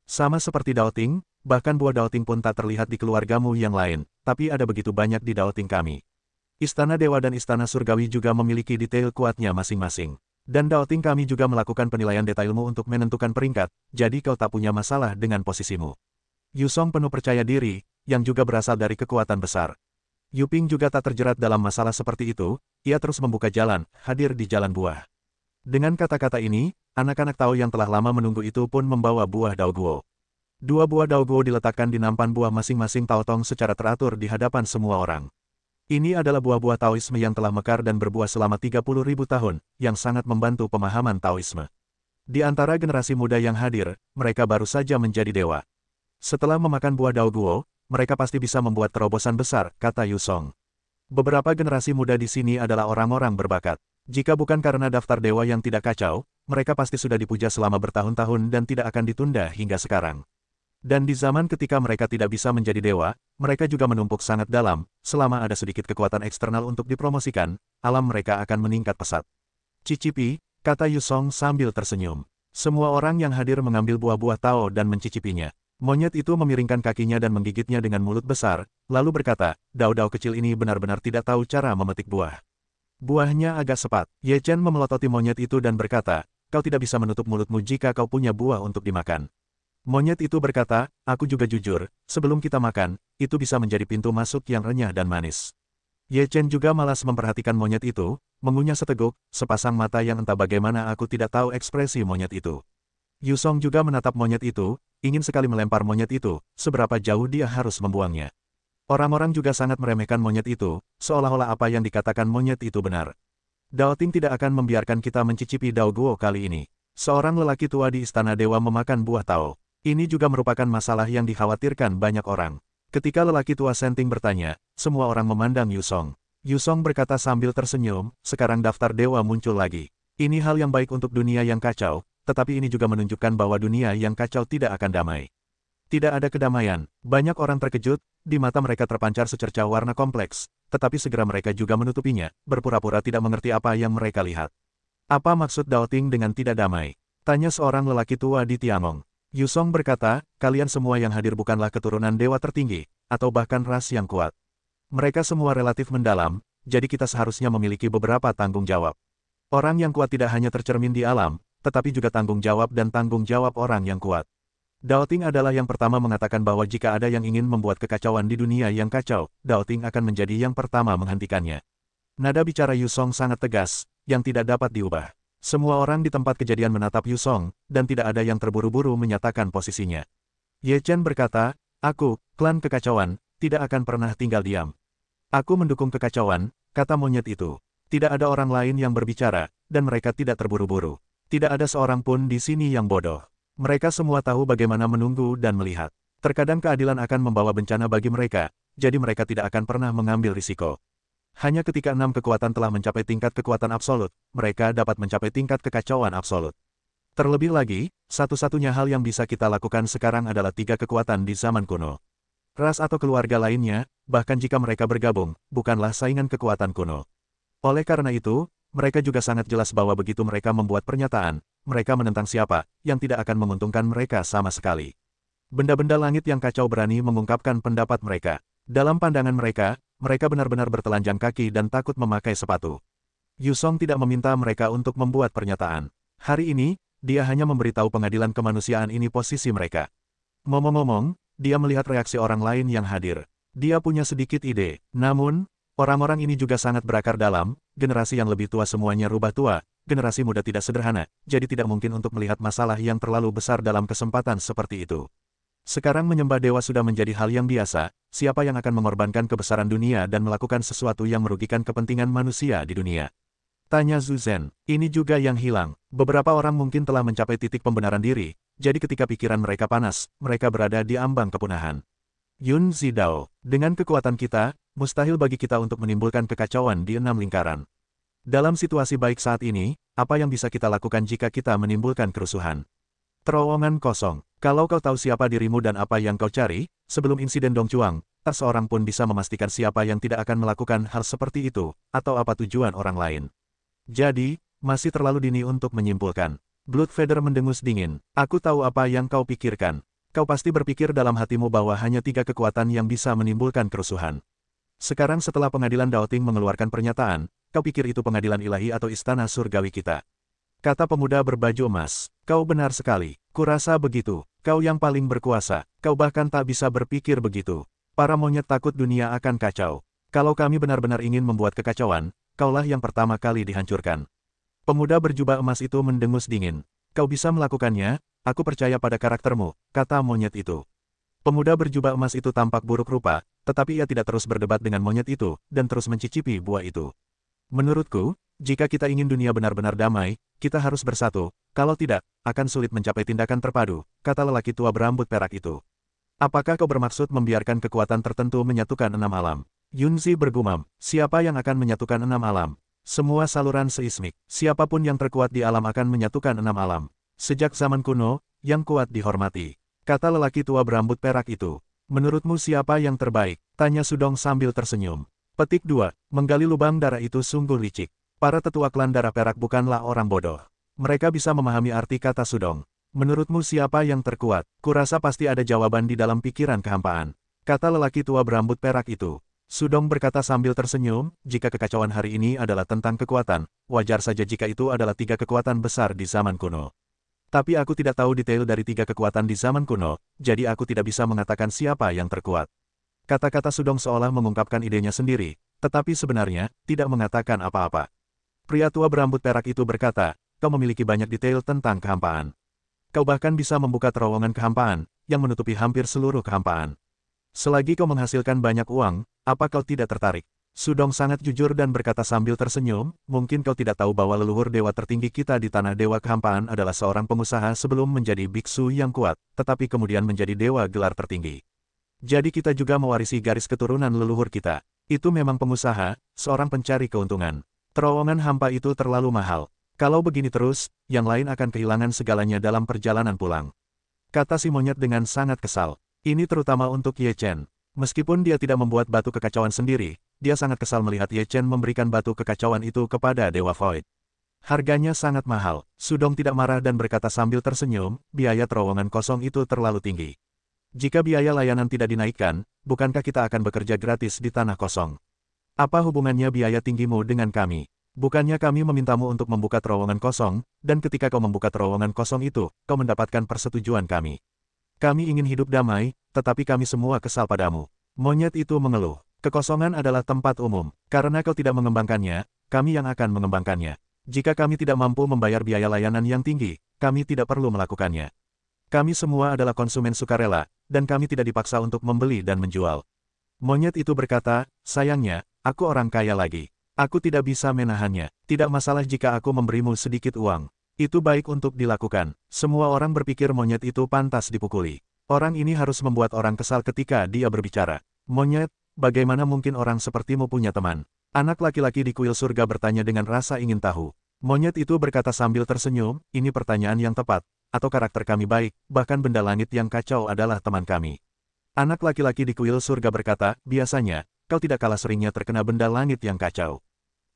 Sama seperti Dao Ting, bahkan buah Dao Ting pun tak terlihat di keluargamu yang lain, tapi ada begitu banyak di Dao Ting kami. Istana Dewa dan Istana Surgawi juga memiliki detail kuatnya masing-masing. Dan Dao Ting kami juga melakukan penilaian detailmu untuk menentukan peringkat, jadi kau tak punya masalah dengan posisimu. Yu Song penuh percaya diri, yang juga berasal dari kekuatan besar. Yu Ping juga tak terjerat dalam masalah seperti itu, ia terus membuka jalan, hadir di jalan buah. Dengan kata-kata ini, anak-anak Tao yang telah lama menunggu itu pun membawa buah Dao Guo. Dua buah Dao Guo diletakkan di nampan buah masing-masing Tao Tong secara teratur di hadapan semua orang. Ini adalah buah-buah Taoisme yang telah mekar dan berbuah selama 30.000 tahun, yang sangat membantu pemahaman Taoisme. Di antara generasi muda yang hadir, mereka baru saja menjadi dewa. Setelah memakan buah Dao Guo, mereka pasti bisa membuat terobosan besar, kata Yu Song. Beberapa generasi muda di sini adalah orang-orang berbakat. Jika bukan karena daftar dewa yang tidak kacau, mereka pasti sudah dipuja selama bertahun-tahun dan tidak akan ditunda hingga sekarang. Dan di zaman ketika mereka tidak bisa menjadi dewa, mereka juga menumpuk sangat dalam, selama ada sedikit kekuatan eksternal untuk dipromosikan, alam mereka akan meningkat pesat. Cicipi, kata Yu Song sambil tersenyum. Semua orang yang hadir mengambil buah-buah Tao dan mencicipinya. Monyet itu memiringkan kakinya dan menggigitnya dengan mulut besar, lalu berkata, Dao-Dao kecil ini benar-benar tidak tahu cara memetik buah. Buahnya agak sepat. Ye Chen memelototi monyet itu dan berkata, kau tidak bisa menutup mulutmu jika kau punya buah untuk dimakan. Monyet itu berkata, aku juga jujur, sebelum kita makan, itu bisa menjadi pintu masuk yang renyah dan manis. Ye Chen juga malas memperhatikan monyet itu, mengunyah seteguk, sepasang mata yang entah bagaimana aku tidak tahu ekspresi monyet itu. Yu Song juga menatap monyet itu, ingin sekali melempar monyet itu, seberapa jauh dia harus membuangnya. Orang-orang juga sangat meremehkan monyet itu, seolah-olah apa yang dikatakan monyet itu benar. Dao Ting tidak akan membiarkan kita mencicipi Dao Guo kali ini. Seorang lelaki tua di Istana Dewa memakan buah Tao. Ini juga merupakan masalah yang dikhawatirkan banyak orang. Ketika lelaki tua Senting bertanya, semua orang memandang Yu Song. Yu Song berkata sambil tersenyum, sekarang daftar dewa muncul lagi. Ini hal yang baik untuk dunia yang kacau, tetapi ini juga menunjukkan bahwa dunia yang kacau tidak akan damai. Tidak ada kedamaian. Banyak orang terkejut, di mata mereka terpancar secercah warna kompleks, tetapi segera mereka juga menutupinya, berpura-pura tidak mengerti apa yang mereka lihat. Apa maksud Dao Ting dengan tidak damai? Tanya seorang lelaki tua di Tiangong. Yu Song berkata, kalian semua yang hadir bukanlah keturunan dewa tertinggi, atau bahkan ras yang kuat. Mereka semua relatif mendalam, jadi kita seharusnya memiliki beberapa tanggung jawab. Orang yang kuat tidak hanya tercermin di alam, tetapi juga tanggung jawab dan tanggung jawab orang yang kuat. Dao Ting adalah yang pertama mengatakan bahwa jika ada yang ingin membuat kekacauan di dunia yang kacau, Dao Ting akan menjadi yang pertama menghentikannya. Nada bicara Yu Song sangat tegas, yang tidak dapat diubah. Semua orang di tempat kejadian menatap Yu Song, dan tidak ada yang terburu-buru menyatakan posisinya. Ye Chen berkata, aku, klan kekacauan, tidak akan pernah tinggal diam. Aku mendukung kekacauan, kata monyet itu. Tidak ada orang lain yang berbicara, dan mereka tidak terburu-buru. Tidak ada seorang pun di sini yang bodoh. Mereka semua tahu bagaimana menunggu dan melihat. Terkadang keadilan akan membawa bencana bagi mereka, jadi mereka tidak akan pernah mengambil risiko. Hanya ketika 6 kekuatan telah mencapai tingkat kekuatan absolut, mereka dapat mencapai tingkat kekacauan absolut. Terlebih lagi, satu-satunya hal yang bisa kita lakukan sekarang adalah 3 kekuatan di zaman kuno. Ras atau keluarga lainnya, bahkan jika mereka bergabung, bukanlah saingan kekuatan kuno. Oleh karena itu, mereka juga sangat jelas bahwa begitu mereka membuat pernyataan, mereka menentang siapa yang tidak akan menguntungkan mereka sama sekali. Benda-benda langit yang kacau berani mengungkapkan pendapat mereka. Dalam pandangan mereka, mereka benar-benar bertelanjang kaki dan takut memakai sepatu. Yusong tidak meminta mereka untuk membuat pernyataan. Hari ini, dia hanya memberitahu pengadilan kemanusiaan ini posisi mereka. Ngomong-ngomong, dia melihat reaksi orang lain yang hadir. Dia punya sedikit ide, namun, orang-orang ini juga sangat berakar dalam, generasi yang lebih tua semuanya rubah tua, generasi muda tidak sederhana, jadi tidak mungkin untuk melihat masalah yang terlalu besar dalam kesempatan seperti itu. Sekarang menyembah dewa sudah menjadi hal yang biasa, siapa yang akan mengorbankan kebesaran dunia dan melakukan sesuatu yang merugikan kepentingan manusia di dunia? Tanya Zhu Zhen. Ini juga yang hilang. Beberapa orang mungkin telah mencapai titik pembenaran diri, jadi ketika pikiran mereka panas, mereka berada di ambang kepunahan. Yun Zidao, dengan kekuatan kita, mustahil bagi kita untuk menimbulkan kekacauan di 6 lingkaran. Dalam situasi baik saat ini, apa yang bisa kita lakukan jika kita menimbulkan kerusuhan? Terowongan kosong. Kalau kau tahu siapa dirimu dan apa yang kau cari, sebelum insiden Dongchuang, tak seorang pun bisa memastikan siapa yang tidak akan melakukan hal seperti itu, atau apa tujuan orang lain. Jadi, masih terlalu dini untuk menyimpulkan. Bloodfeather mendengus dingin. Aku tahu apa yang kau pikirkan. Kau pasti berpikir dalam hatimu bahwa hanya 3 kekuatan yang bisa menimbulkan kerusuhan. Sekarang setelah pengadilan Daoting mengeluarkan pernyataan, kau pikir itu pengadilan ilahi atau istana surgawi kita. Kata pemuda berbaju emas. Kau benar sekali. Kurasa begitu. Kau yang paling berkuasa. Kau bahkan tak bisa berpikir begitu. Para monyet takut dunia akan kacau. Kalau kami benar-benar ingin membuat kekacauan, kaulah yang pertama kali dihancurkan. Pemuda berjubah emas itu mendengus dingin. Kau bisa melakukannya, aku percaya pada karaktermu, kata monyet itu. Pemuda berjubah emas itu tampak buruk rupa, tetapi ia tidak terus berdebat dengan monyet itu, dan terus mencicipi buah itu. Menurutku, jika kita ingin dunia benar-benar damai, kita harus bersatu, kalau tidak, akan sulit mencapai tindakan terpadu, kata lelaki tua berambut perak itu. Apakah kau bermaksud membiarkan kekuatan tertentu menyatukan 6 alam? Yunzi bergumam, siapa yang akan menyatukan 6 alam? Semua saluran seismik, siapapun yang terkuat di alam akan menyatukan 6 alam. Sejak zaman kuno, yang kuat dihormati. Kata lelaki tua berambut perak itu. Menurutmu siapa yang terbaik? Tanya Sudong sambil tersenyum. Petik 2. Menggali lubang darah itu sungguh licik. Para tetua klan darah perak bukanlah orang bodoh. Mereka bisa memahami arti kata Sudong. Menurutmu siapa yang terkuat? Kurasa pasti ada jawaban di dalam pikiran kehampaan. Kata lelaki tua berambut perak itu. Sudong berkata sambil tersenyum, jika kekacauan hari ini adalah tentang kekuatan, wajar saja jika itu adalah 3 kekuatan besar di zaman kuno. Tapi aku tidak tahu detail dari 3 kekuatan di zaman kuno, jadi aku tidak bisa mengatakan siapa yang terkuat. Kata-kata Sudong seolah mengungkapkan idenya sendiri, tetapi sebenarnya, tidak mengatakan apa-apa. Pria tua berambut perak itu berkata, kau memiliki banyak detail tentang kehampaan. Kau bahkan bisa membuka terowongan kehampaan, yang menutupi hampir seluruh kehampaan. Selagi kau menghasilkan banyak uang, apa kau tidak tertarik? Sudong sangat jujur dan berkata sambil tersenyum, mungkin kau tidak tahu bahwa leluhur dewa tertinggi kita di tanah dewa kehampaan adalah seorang pengusaha sebelum menjadi biksu yang kuat, tetapi kemudian menjadi dewa gelar tertinggi. Jadi kita juga mewarisi garis keturunan leluhur kita. Itu memang pengusaha, seorang pencari keuntungan. Terowongan hampa itu terlalu mahal. Kalau begini terus, yang lain akan kehilangan segalanya dalam perjalanan pulang. Kata si monyet dengan sangat kesal. Ini terutama untuk Ye Chen. Meskipun dia tidak membuat batu kekacauan sendiri, dia sangat kesal melihat Ye Chen memberikan batu kekacauan itu kepada Dewa Void. Harganya sangat mahal. Sudong tidak marah dan berkata sambil tersenyum, biaya terowongan kosong itu terlalu tinggi. Jika biaya layanan tidak dinaikkan, bukankah kita akan bekerja gratis di tanah kosong? Apa hubungannya biaya tinggimu dengan kami? Bukannya kami memintamu untuk membuka terowongan kosong, dan ketika kau membuka terowongan kosong itu, kau mendapatkan persetujuan kami. Kami ingin hidup damai, tetapi kami semua kesal padamu. Monyet itu mengeluh. Kekosongan adalah tempat umum. Karena kau tidak mengembangkannya, kami yang akan mengembangkannya. Jika kami tidak mampu membayar biaya layanan yang tinggi, kami tidak perlu melakukannya. Kami semua adalah konsumen sukarela, dan kami tidak dipaksa untuk membeli dan menjual. Monyet itu berkata, sayangnya, aku orang kaya lagi. Aku tidak bisa menahannya. Tidak masalah jika aku memberimu sedikit uang. Itu baik untuk dilakukan. Semua orang berpikir monyet itu pantas dipukuli. Orang ini harus membuat orang kesal ketika dia berbicara. Monyet, bagaimana mungkin orang sepertimu punya teman? Anak laki-laki di kuil surga bertanya dengan rasa ingin tahu. Monyet itu berkata sambil tersenyum, ini pertanyaan yang tepat. Atau karakter kami baik, bahkan benda langit yang kacau adalah teman kami. Anak laki-laki di kuil surga berkata, biasanya, kau tidak kalah seringnya terkena benda langit yang kacau.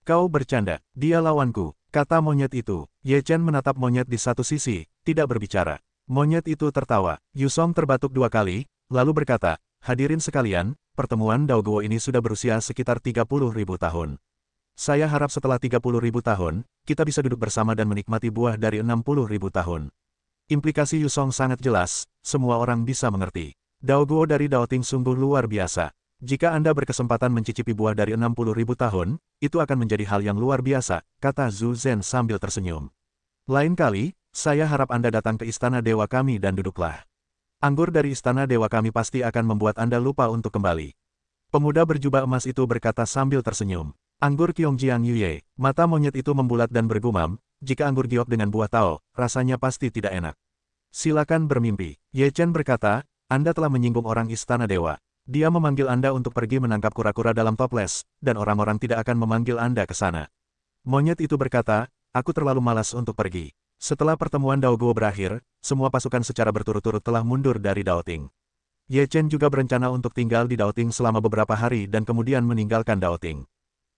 Kau bercanda, dia lawanku, kata monyet itu. Ye Chen menatap monyet di satu sisi, tidak berbicara. Monyet itu tertawa. Yusong terbatuk 2 kali, lalu berkata, hadirin sekalian, pertemuan Daoguo ini sudah berusia sekitar 30.000 tahun. Saya harap setelah 30.000 tahun, kita bisa duduk bersama dan menikmati buah dari 60.000 tahun. Implikasi Yusong sangat jelas, semua orang bisa mengerti. Daoguo dari Daoting sungguh luar biasa. Jika Anda berkesempatan mencicipi buah dari 60.000 tahun, itu akan menjadi hal yang luar biasa, kata Zhu Zhen sambil tersenyum. Lain kali, saya harap Anda datang ke istana dewa kami dan duduklah. Anggur dari istana dewa kami pasti akan membuat Anda lupa untuk kembali. Pemuda berjubah emas itu berkata sambil tersenyum. Anggur Qiongjiang Yuye, mata monyet itu membulat dan bergumam, jika anggur giok dengan buah tao, rasanya pasti tidak enak. Silakan bermimpi. Ye Chen berkata, Anda telah menyinggung orang istana dewa. Dia memanggil Anda untuk pergi menangkap kura-kura dalam toples, dan orang-orang tidak akan memanggil Anda ke sana. Monyet itu berkata, aku terlalu malas untuk pergi. Setelah pertemuan Daoguo berakhir, semua pasukan secara berturut-turut telah mundur dari Daoting. Ye Chen juga berencana untuk tinggal di Daoting selama beberapa hari dan kemudian meninggalkan Daoting.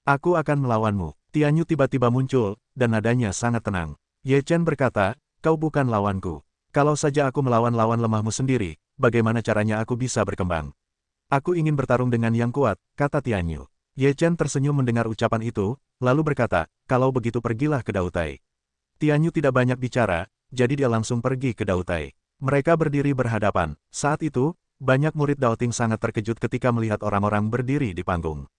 Aku akan melawanmu. Tianyu tiba-tiba muncul, dan nadanya sangat tenang. Ye Chen berkata, kau bukan lawanku. Kalau saja aku melawan lawan lemahmu sendiri, bagaimana caranya aku bisa berkembang? Aku ingin bertarung dengan yang kuat, kata Tianyu. Ye Chen tersenyum mendengar ucapan itu, lalu berkata, kalau begitu pergilah ke Dautai. Tianyu tidak banyak bicara, jadi dia langsung pergi ke Dautai. Mereka berdiri berhadapan. Saat itu, banyak murid Daoting sangat terkejut ketika melihat orang-orang berdiri di panggung.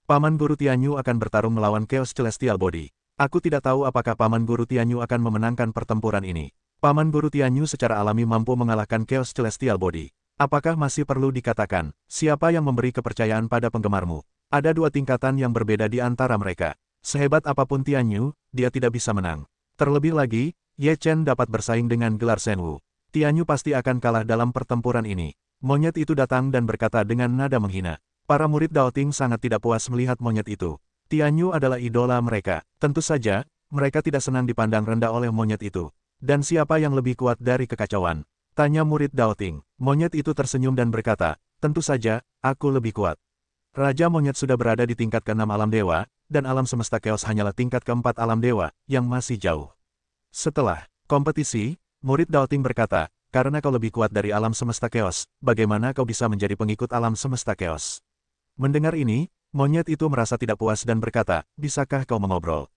Paman Guru Tianyu akan bertarung melawan Chaos Celestial Body. Aku tidak tahu apakah Paman Guru Tianyu akan memenangkan pertempuran ini. Paman Guru Tianyu secara alami mampu mengalahkan Chaos Celestial Body. Apakah masih perlu dikatakan, siapa yang memberi kepercayaan pada penggemarmu? Ada 2 tingkatan yang berbeda di antara mereka. Sehebat apapun Tianyu, dia tidak bisa menang. Terlebih lagi, Ye Chen dapat bersaing dengan gelar Shenwu. Tianyu pasti akan kalah dalam pertempuran ini. Monyet itu datang dan berkata dengan nada menghina. Para murid Daoting sangat tidak puas melihat monyet itu. Tianyu adalah idola mereka. Tentu saja, mereka tidak senang dipandang rendah oleh monyet itu. Dan siapa yang lebih kuat dari kekacauan? Tanya murid Daoting. Monyet itu tersenyum dan berkata, tentu saja, aku lebih kuat. Raja monyet sudah berada di tingkat ke-6 alam dewa, dan alam semesta chaos hanyalah tingkat ke-4 alam dewa, yang masih jauh. Setelah kompetisi, murid Daoting berkata, karena kau lebih kuat dari alam semesta chaos, bagaimana kau bisa menjadi pengikut alam semesta chaos? Mendengar ini, monyet itu merasa tidak puas dan berkata, bisakah kau mengobrol?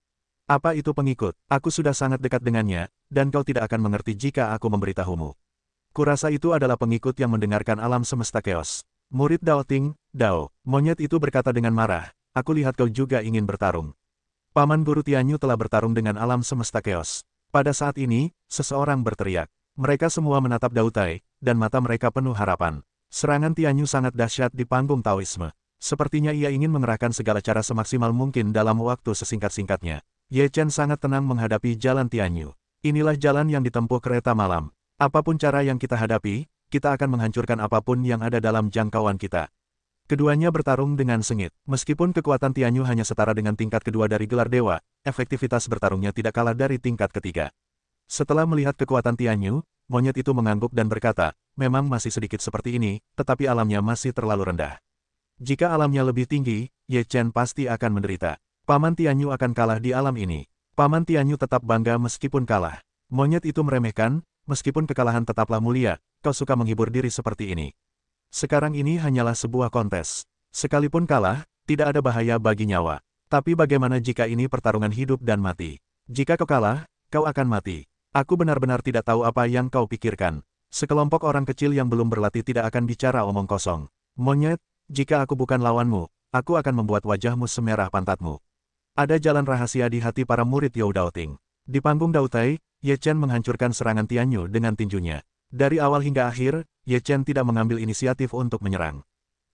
Apa itu pengikut? Aku sudah sangat dekat dengannya, dan kau tidak akan mengerti jika aku memberitahumu. Kurasa itu adalah pengikut yang mendengarkan alam semesta chaos. Murid Daoting, Dao, monyet itu berkata dengan marah, aku lihat kau juga ingin bertarung. Paman Guru Tianyu telah bertarung dengan alam semesta chaos. Pada saat ini, seseorang berteriak. Mereka semua menatap Dautai, dan mata mereka penuh harapan. Serangan Tianyu sangat dahsyat di panggung Taoisme. Sepertinya ia ingin mengerahkan segala cara semaksimal mungkin dalam waktu sesingkat-singkatnya. Ye Chen sangat tenang menghadapi jalan Tianyu. Inilah jalan yang ditempuh kereta malam. Apapun cara yang kita hadapi, kita akan menghancurkan apapun yang ada dalam jangkauan kita. Keduanya bertarung dengan sengit. Meskipun kekuatan Tianyu hanya setara dengan tingkat kedua dari gelar dewa, efektivitas bertarungnya tidak kalah dari tingkat ketiga. Setelah melihat kekuatan Tianyu, monyet itu mengangguk dan berkata, memang masih sedikit seperti ini, tetapi alamnya masih terlalu rendah. Jika alamnya lebih tinggi, Ye Chen pasti akan menderita. Paman Tianyu akan kalah di alam ini. Paman Tianyu tetap bangga meskipun kalah. Monyet itu meremehkan, meskipun kekalahan tetaplah mulia, kau suka menghibur diri seperti ini. Sekarang ini hanyalah sebuah kontes. Sekalipun kalah, tidak ada bahaya bagi nyawa. Tapi bagaimana jika ini pertarungan hidup dan mati? Jika kau kalah, kau akan mati. Aku benar-benar tidak tahu apa yang kau pikirkan. Sekelompok orang kecil yang belum berlatih tidak akan bicara omong kosong. Monyet, jika aku bukan lawanmu, aku akan membuat wajahmu semerah pantatmu. Ada jalan rahasia di hati para murid You Daoting. Di panggung Dautai, Ye Chen menghancurkan serangan Tianyu dengan tinjunya. Dari awal hingga akhir, Ye Chen tidak mengambil inisiatif untuk menyerang.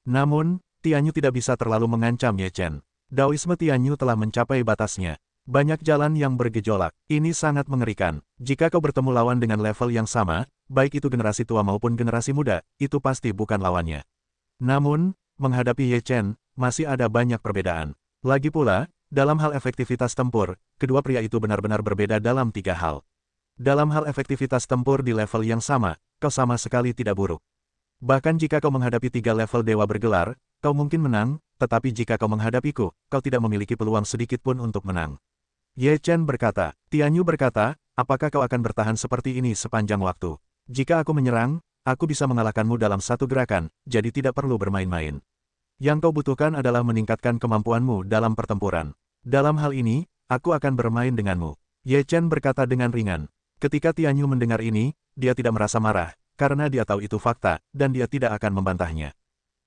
Namun, Tianyu tidak bisa terlalu mengancam Ye Chen. Daoisme Tianyu telah mencapai batasnya. Banyak jalan yang bergejolak. Ini sangat mengerikan. Jika kau bertemu lawan dengan level yang sama, baik itu generasi tua maupun generasi muda, itu pasti bukan lawannya. Namun, menghadapi Ye Chen, masih ada banyak perbedaan. Lagi pula, dalam hal efektivitas tempur, kedua pria itu benar-benar berbeda dalam 3 hal. Dalam hal efektivitas tempur di level yang sama, kau sama sekali tidak buruk. Bahkan jika kau menghadapi 3 level dewa bergelar, kau mungkin menang, tetapi jika kau menghadapiku, kau tidak memiliki peluang sedikit pun untuk menang. Ye Chen berkata. Tianyu berkata, apakah kau akan bertahan seperti ini sepanjang waktu? Jika aku menyerang, aku bisa mengalahkanmu dalam satu gerakan, jadi tidak perlu bermain-main. Yang kau butuhkan adalah meningkatkan kemampuanmu dalam pertempuran. Dalam hal ini, aku akan bermain denganmu. Ye Chen berkata dengan ringan. Ketika Tianyu mendengar ini, dia tidak merasa marah, karena dia tahu itu fakta, dan dia tidak akan membantahnya.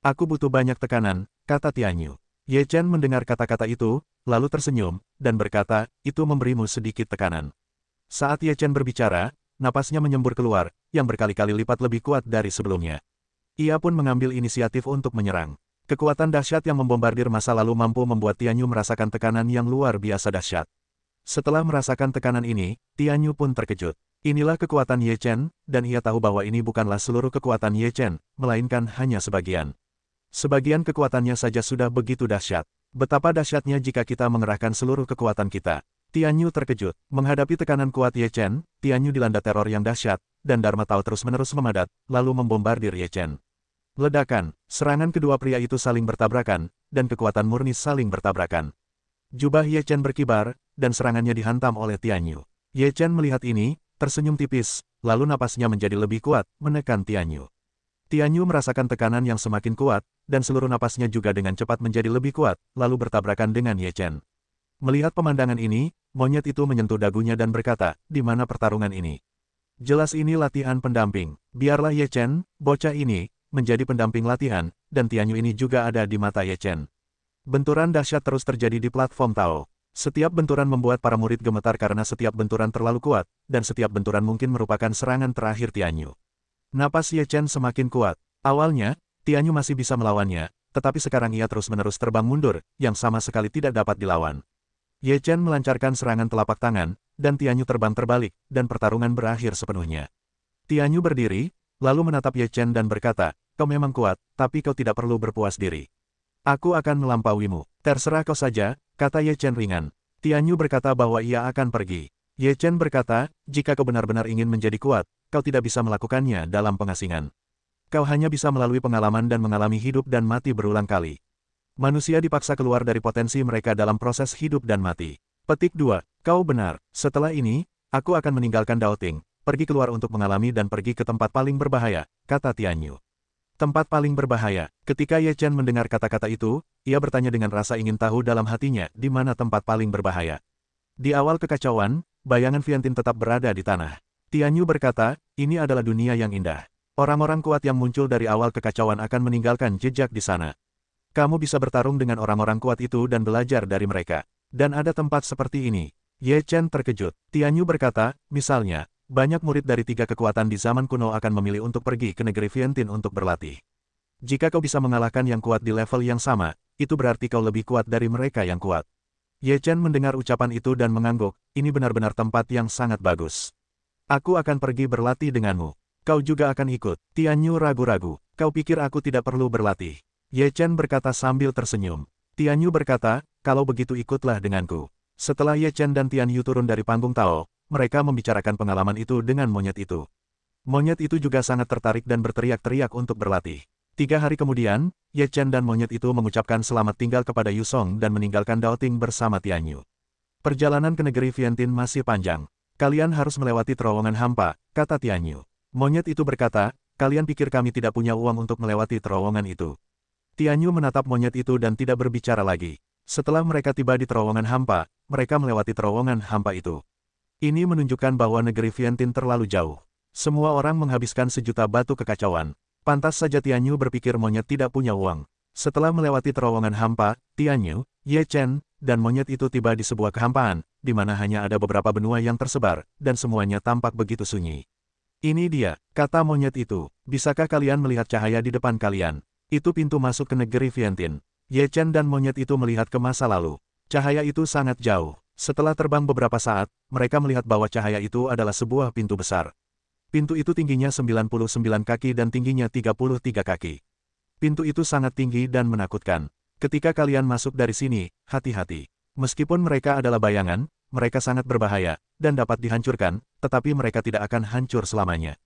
Aku butuh banyak tekanan, kata Tianyu. Ye Chen mendengar kata-kata itu, lalu tersenyum, dan berkata, itu memberimu sedikit tekanan. Saat Ye Chen berbicara, napasnya menyembur keluar, yang berkali-kali lipat lebih kuat dari sebelumnya. Ia pun mengambil inisiatif untuk menyerang. Kekuatan dahsyat yang membombardir masa lalu mampu membuat Tianyu merasakan tekanan yang luar biasa dahsyat. Setelah merasakan tekanan ini, Tianyu pun terkejut. Inilah kekuatan Ye Chen, dan ia tahu bahwa ini bukanlah seluruh kekuatan Ye Chen, melainkan hanya sebagian. Sebagian kekuatannya saja sudah begitu dahsyat. Betapa dahsyatnya jika kita mengerahkan seluruh kekuatan kita. Tianyu terkejut. Menghadapi tekanan kuat Ye Chen, Tianyu dilanda teror yang dahsyat, dan Dharma Tao terus-menerus memadat, lalu membombardir Ye Chen. Ledakan, serangan kedua pria itu saling bertabrakan, dan kekuatan murni saling bertabrakan. Jubah Ye Chen berkibar, dan serangannya dihantam oleh Tianyu. Ye Chen melihat ini, tersenyum tipis, lalu napasnya menjadi lebih kuat, menekan Tianyu. Tianyu merasakan tekanan yang semakin kuat, dan seluruh napasnya juga dengan cepat menjadi lebih kuat, lalu bertabrakan dengan Ye Chen. Melihat pemandangan ini, monyet itu menyentuh dagunya dan berkata, di mana pertarungan ini? Jelas ini latihan pendamping. Biarlah Ye Chen, bocah ini, menjadi pendamping latihan, dan Tianyu ini juga ada di mata Ye Chen. Benturan dahsyat terus terjadi di platform Tao. Setiap benturan membuat para murid gemetar karena setiap benturan terlalu kuat, dan setiap benturan mungkin merupakan serangan terakhir Tianyu. Napas Ye Chen semakin kuat. Awalnya, Tianyu masih bisa melawannya, tetapi sekarang ia terus-menerus terbang mundur, yang sama sekali tidak dapat dilawan. Ye Chen melancarkan serangan telapak tangan, dan Tianyu terbang terbalik, dan pertarungan berakhir sepenuhnya. Tianyu berdiri, lalu menatap Ye Chen dan berkata, kau memang kuat, tapi kau tidak perlu berpuas diri. Aku akan melampauimu. Terserah kau saja, kata Ye Chen ringan. Tianyu berkata bahwa ia akan pergi. Ye Chen berkata, jika kau benar-benar ingin menjadi kuat, kau tidak bisa melakukannya dalam pengasingan. Kau hanya bisa melalui pengalaman dan mengalami hidup dan mati berulang kali. Manusia dipaksa keluar dari potensi mereka dalam proses hidup dan mati. Petik 2. Kau benar. Setelah ini, aku akan meninggalkan Daoting, pergi keluar untuk mengalami dan pergi ke tempat paling berbahaya, kata Tianyu. Tempat paling berbahaya. Ketika Ye Chen mendengar kata-kata itu, ia bertanya dengan rasa ingin tahu dalam hatinya di mana tempat paling berbahaya. Di awal kekacauan, bayangan Viantin tetap berada di tanah. Tianyu berkata, ini adalah dunia yang indah. Orang-orang kuat yang muncul dari awal kekacauan akan meninggalkan jejak di sana. Kamu bisa bertarung dengan orang-orang kuat itu dan belajar dari mereka. Dan ada tempat seperti ini. Ye Chen terkejut. Tianyu berkata, misalnya, banyak murid dari 3 kekuatan di zaman kuno akan memilih untuk pergi ke negeri Viantin untuk berlatih. Jika kau bisa mengalahkan yang kuat di level yang sama, itu berarti kau lebih kuat dari mereka yang kuat. Ye Chen mendengar ucapan itu dan mengangguk, ini benar-benar tempat yang sangat bagus. Aku akan pergi berlatih denganmu. Kau juga akan ikut. Tianyu ragu-ragu. Kau pikir aku tidak perlu berlatih? Ye Chen berkata sambil tersenyum. Tianyu berkata, kalau begitu ikutlah denganku. Setelah Ye Chen dan Tianyu turun dari panggung Tao, mereka membicarakan pengalaman itu dengan monyet itu. Monyet itu juga sangat tertarik dan berteriak-teriak untuk berlatih. 3 hari kemudian, Ye Chen dan monyet itu mengucapkan selamat tinggal kepada Yu Song dan meninggalkan Daoting bersama Tianyu. Perjalanan ke negeri Viantin masih panjang. Kalian harus melewati terowongan hampa, kata Tianyu. Monyet itu berkata, kalian pikir kami tidak punya uang untuk melewati terowongan itu. Tianyu menatap monyet itu dan tidak berbicara lagi. Setelah mereka tiba di terowongan hampa, mereka melewati terowongan hampa itu. Ini menunjukkan bahwa negeri Viantin terlalu jauh. Semua orang menghabiskan sejuta batu kekacauan. Pantas saja Tianyu berpikir monyet tidak punya uang. Setelah melewati terowongan hampa, Tianyu, Ye Chen, dan monyet itu tiba di sebuah kehampaan, di mana hanya ada beberapa benua yang tersebar, dan semuanya tampak begitu sunyi. Ini dia, kata monyet itu. Bisakah kalian melihat cahaya di depan kalian? Itu pintu masuk ke negeri Viantin. Ye Chen dan monyet itu melihat ke masa lalu. Cahaya itu sangat jauh. Setelah terbang beberapa saat, mereka melihat bahwa cahaya itu adalah sebuah pintu besar. Pintu itu tingginya 99 kaki dan tingginya 33 kaki. Pintu itu sangat tinggi dan menakutkan. Ketika kalian masuk dari sini, hati-hati. Meskipun mereka adalah bayangan, mereka sangat berbahaya, dan dapat dihancurkan, tetapi mereka tidak akan hancur selamanya.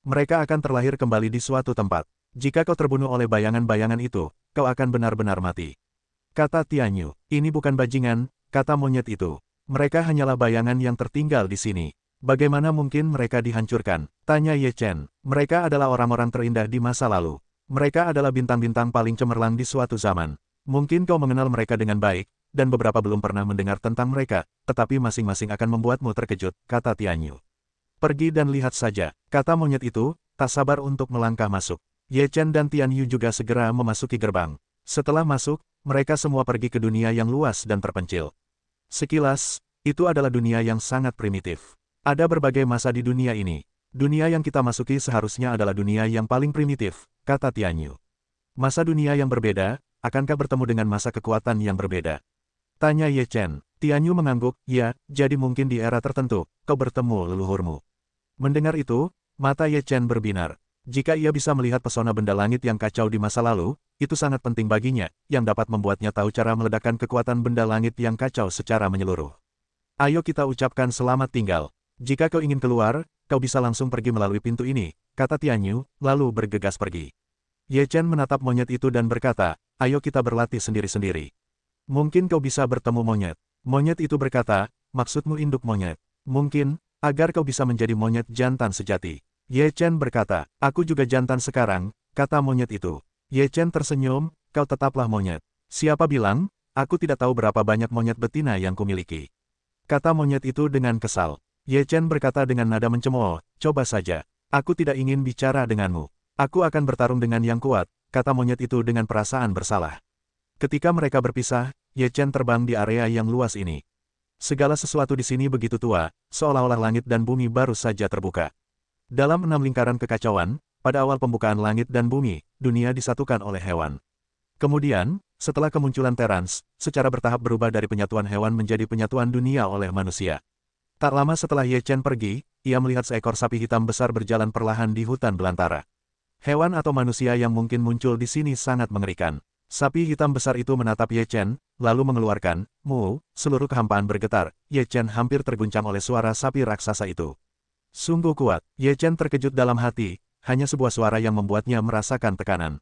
Mereka akan terlahir kembali di suatu tempat. Jika kau terbunuh oleh bayangan-bayangan itu, kau akan benar-benar mati. Kata Tianyu, ini bukan bajingan, kata monyet itu. Mereka hanyalah bayangan yang tertinggal di sini. Bagaimana mungkin mereka dihancurkan? Tanya Ye Chen. Mereka adalah orang-orang terindah di masa lalu. Mereka adalah bintang-bintang paling cemerlang di suatu zaman. Mungkin kau mengenal mereka dengan baik, dan beberapa belum pernah mendengar tentang mereka, tetapi masing-masing akan membuatmu terkejut, kata Tianyu. Pergi dan lihat saja, kata monyet itu, tak sabar untuk melangkah masuk. Ye Chen dan Tianyu juga segera memasuki gerbang. Setelah masuk, mereka semua pergi ke dunia yang luas dan terpencil. Sekilas, itu adalah dunia yang sangat primitif. Ada berbagai masa di dunia ini. Dunia yang kita masuki seharusnya adalah dunia yang paling primitif, kata Tianyu. Masa dunia yang berbeda, akankah bertemu dengan masa kekuatan yang berbeda? Tanya Ye Chen. Tianyu mengangguk, ya, jadi mungkin di era tertentu, kau bertemu leluhurmu. Mendengar itu, mata Ye Chen berbinar. Jika ia bisa melihat pesona benda langit yang kacau di masa lalu, itu sangat penting baginya, yang dapat membuatnya tahu cara meledakkan kekuatan benda langit yang kacau secara menyeluruh. Ayo kita ucapkan selamat tinggal. Jika kau ingin keluar, kau bisa langsung pergi melalui pintu ini, kata Tianyu, lalu bergegas pergi. Ye Chen menatap monyet itu dan berkata, ayo kita berlatih sendiri-sendiri. Mungkin kau bisa bertemu monyet. Monyet itu berkata, maksudmu induk monyet. Mungkin, agar kau bisa menjadi monyet jantan sejati. Ye Chen berkata, aku juga jantan sekarang, kata monyet itu. Ye Chen tersenyum, kau tetaplah monyet. Siapa bilang, aku tidak tahu berapa banyak monyet betina yang kumiliki. Kata monyet itu dengan kesal. Ye Chen berkata dengan nada mencemooh, coba saja. Aku tidak ingin bicara denganmu. Aku akan bertarung dengan yang kuat, kata monyet itu dengan perasaan bersalah. Ketika mereka berpisah, Ye Chen terbang di area yang luas ini. Segala sesuatu di sini begitu tua, seolah-olah langit dan bumi baru saja terbuka. Dalam 6 lingkaran kekacauan, pada awal pembukaan langit dan bumi, dunia disatukan oleh hewan. Kemudian, setelah kemunculan Terans, secara bertahap berubah dari penyatuan hewan menjadi penyatuan dunia oleh manusia. Tak lama setelah Ye Chen pergi, ia melihat seekor sapi hitam besar berjalan perlahan di hutan belantara. Hewan atau manusia yang mungkin muncul di sini sangat mengerikan. Sapi hitam besar itu menatap Ye Chen, lalu mengeluarkan, "Mu," seluruh kehampaan bergetar. Ye Chen hampir terguncang oleh suara sapi raksasa itu. Sungguh kuat, Ye Chen terkejut dalam hati, hanya sebuah suara yang membuatnya merasakan tekanan.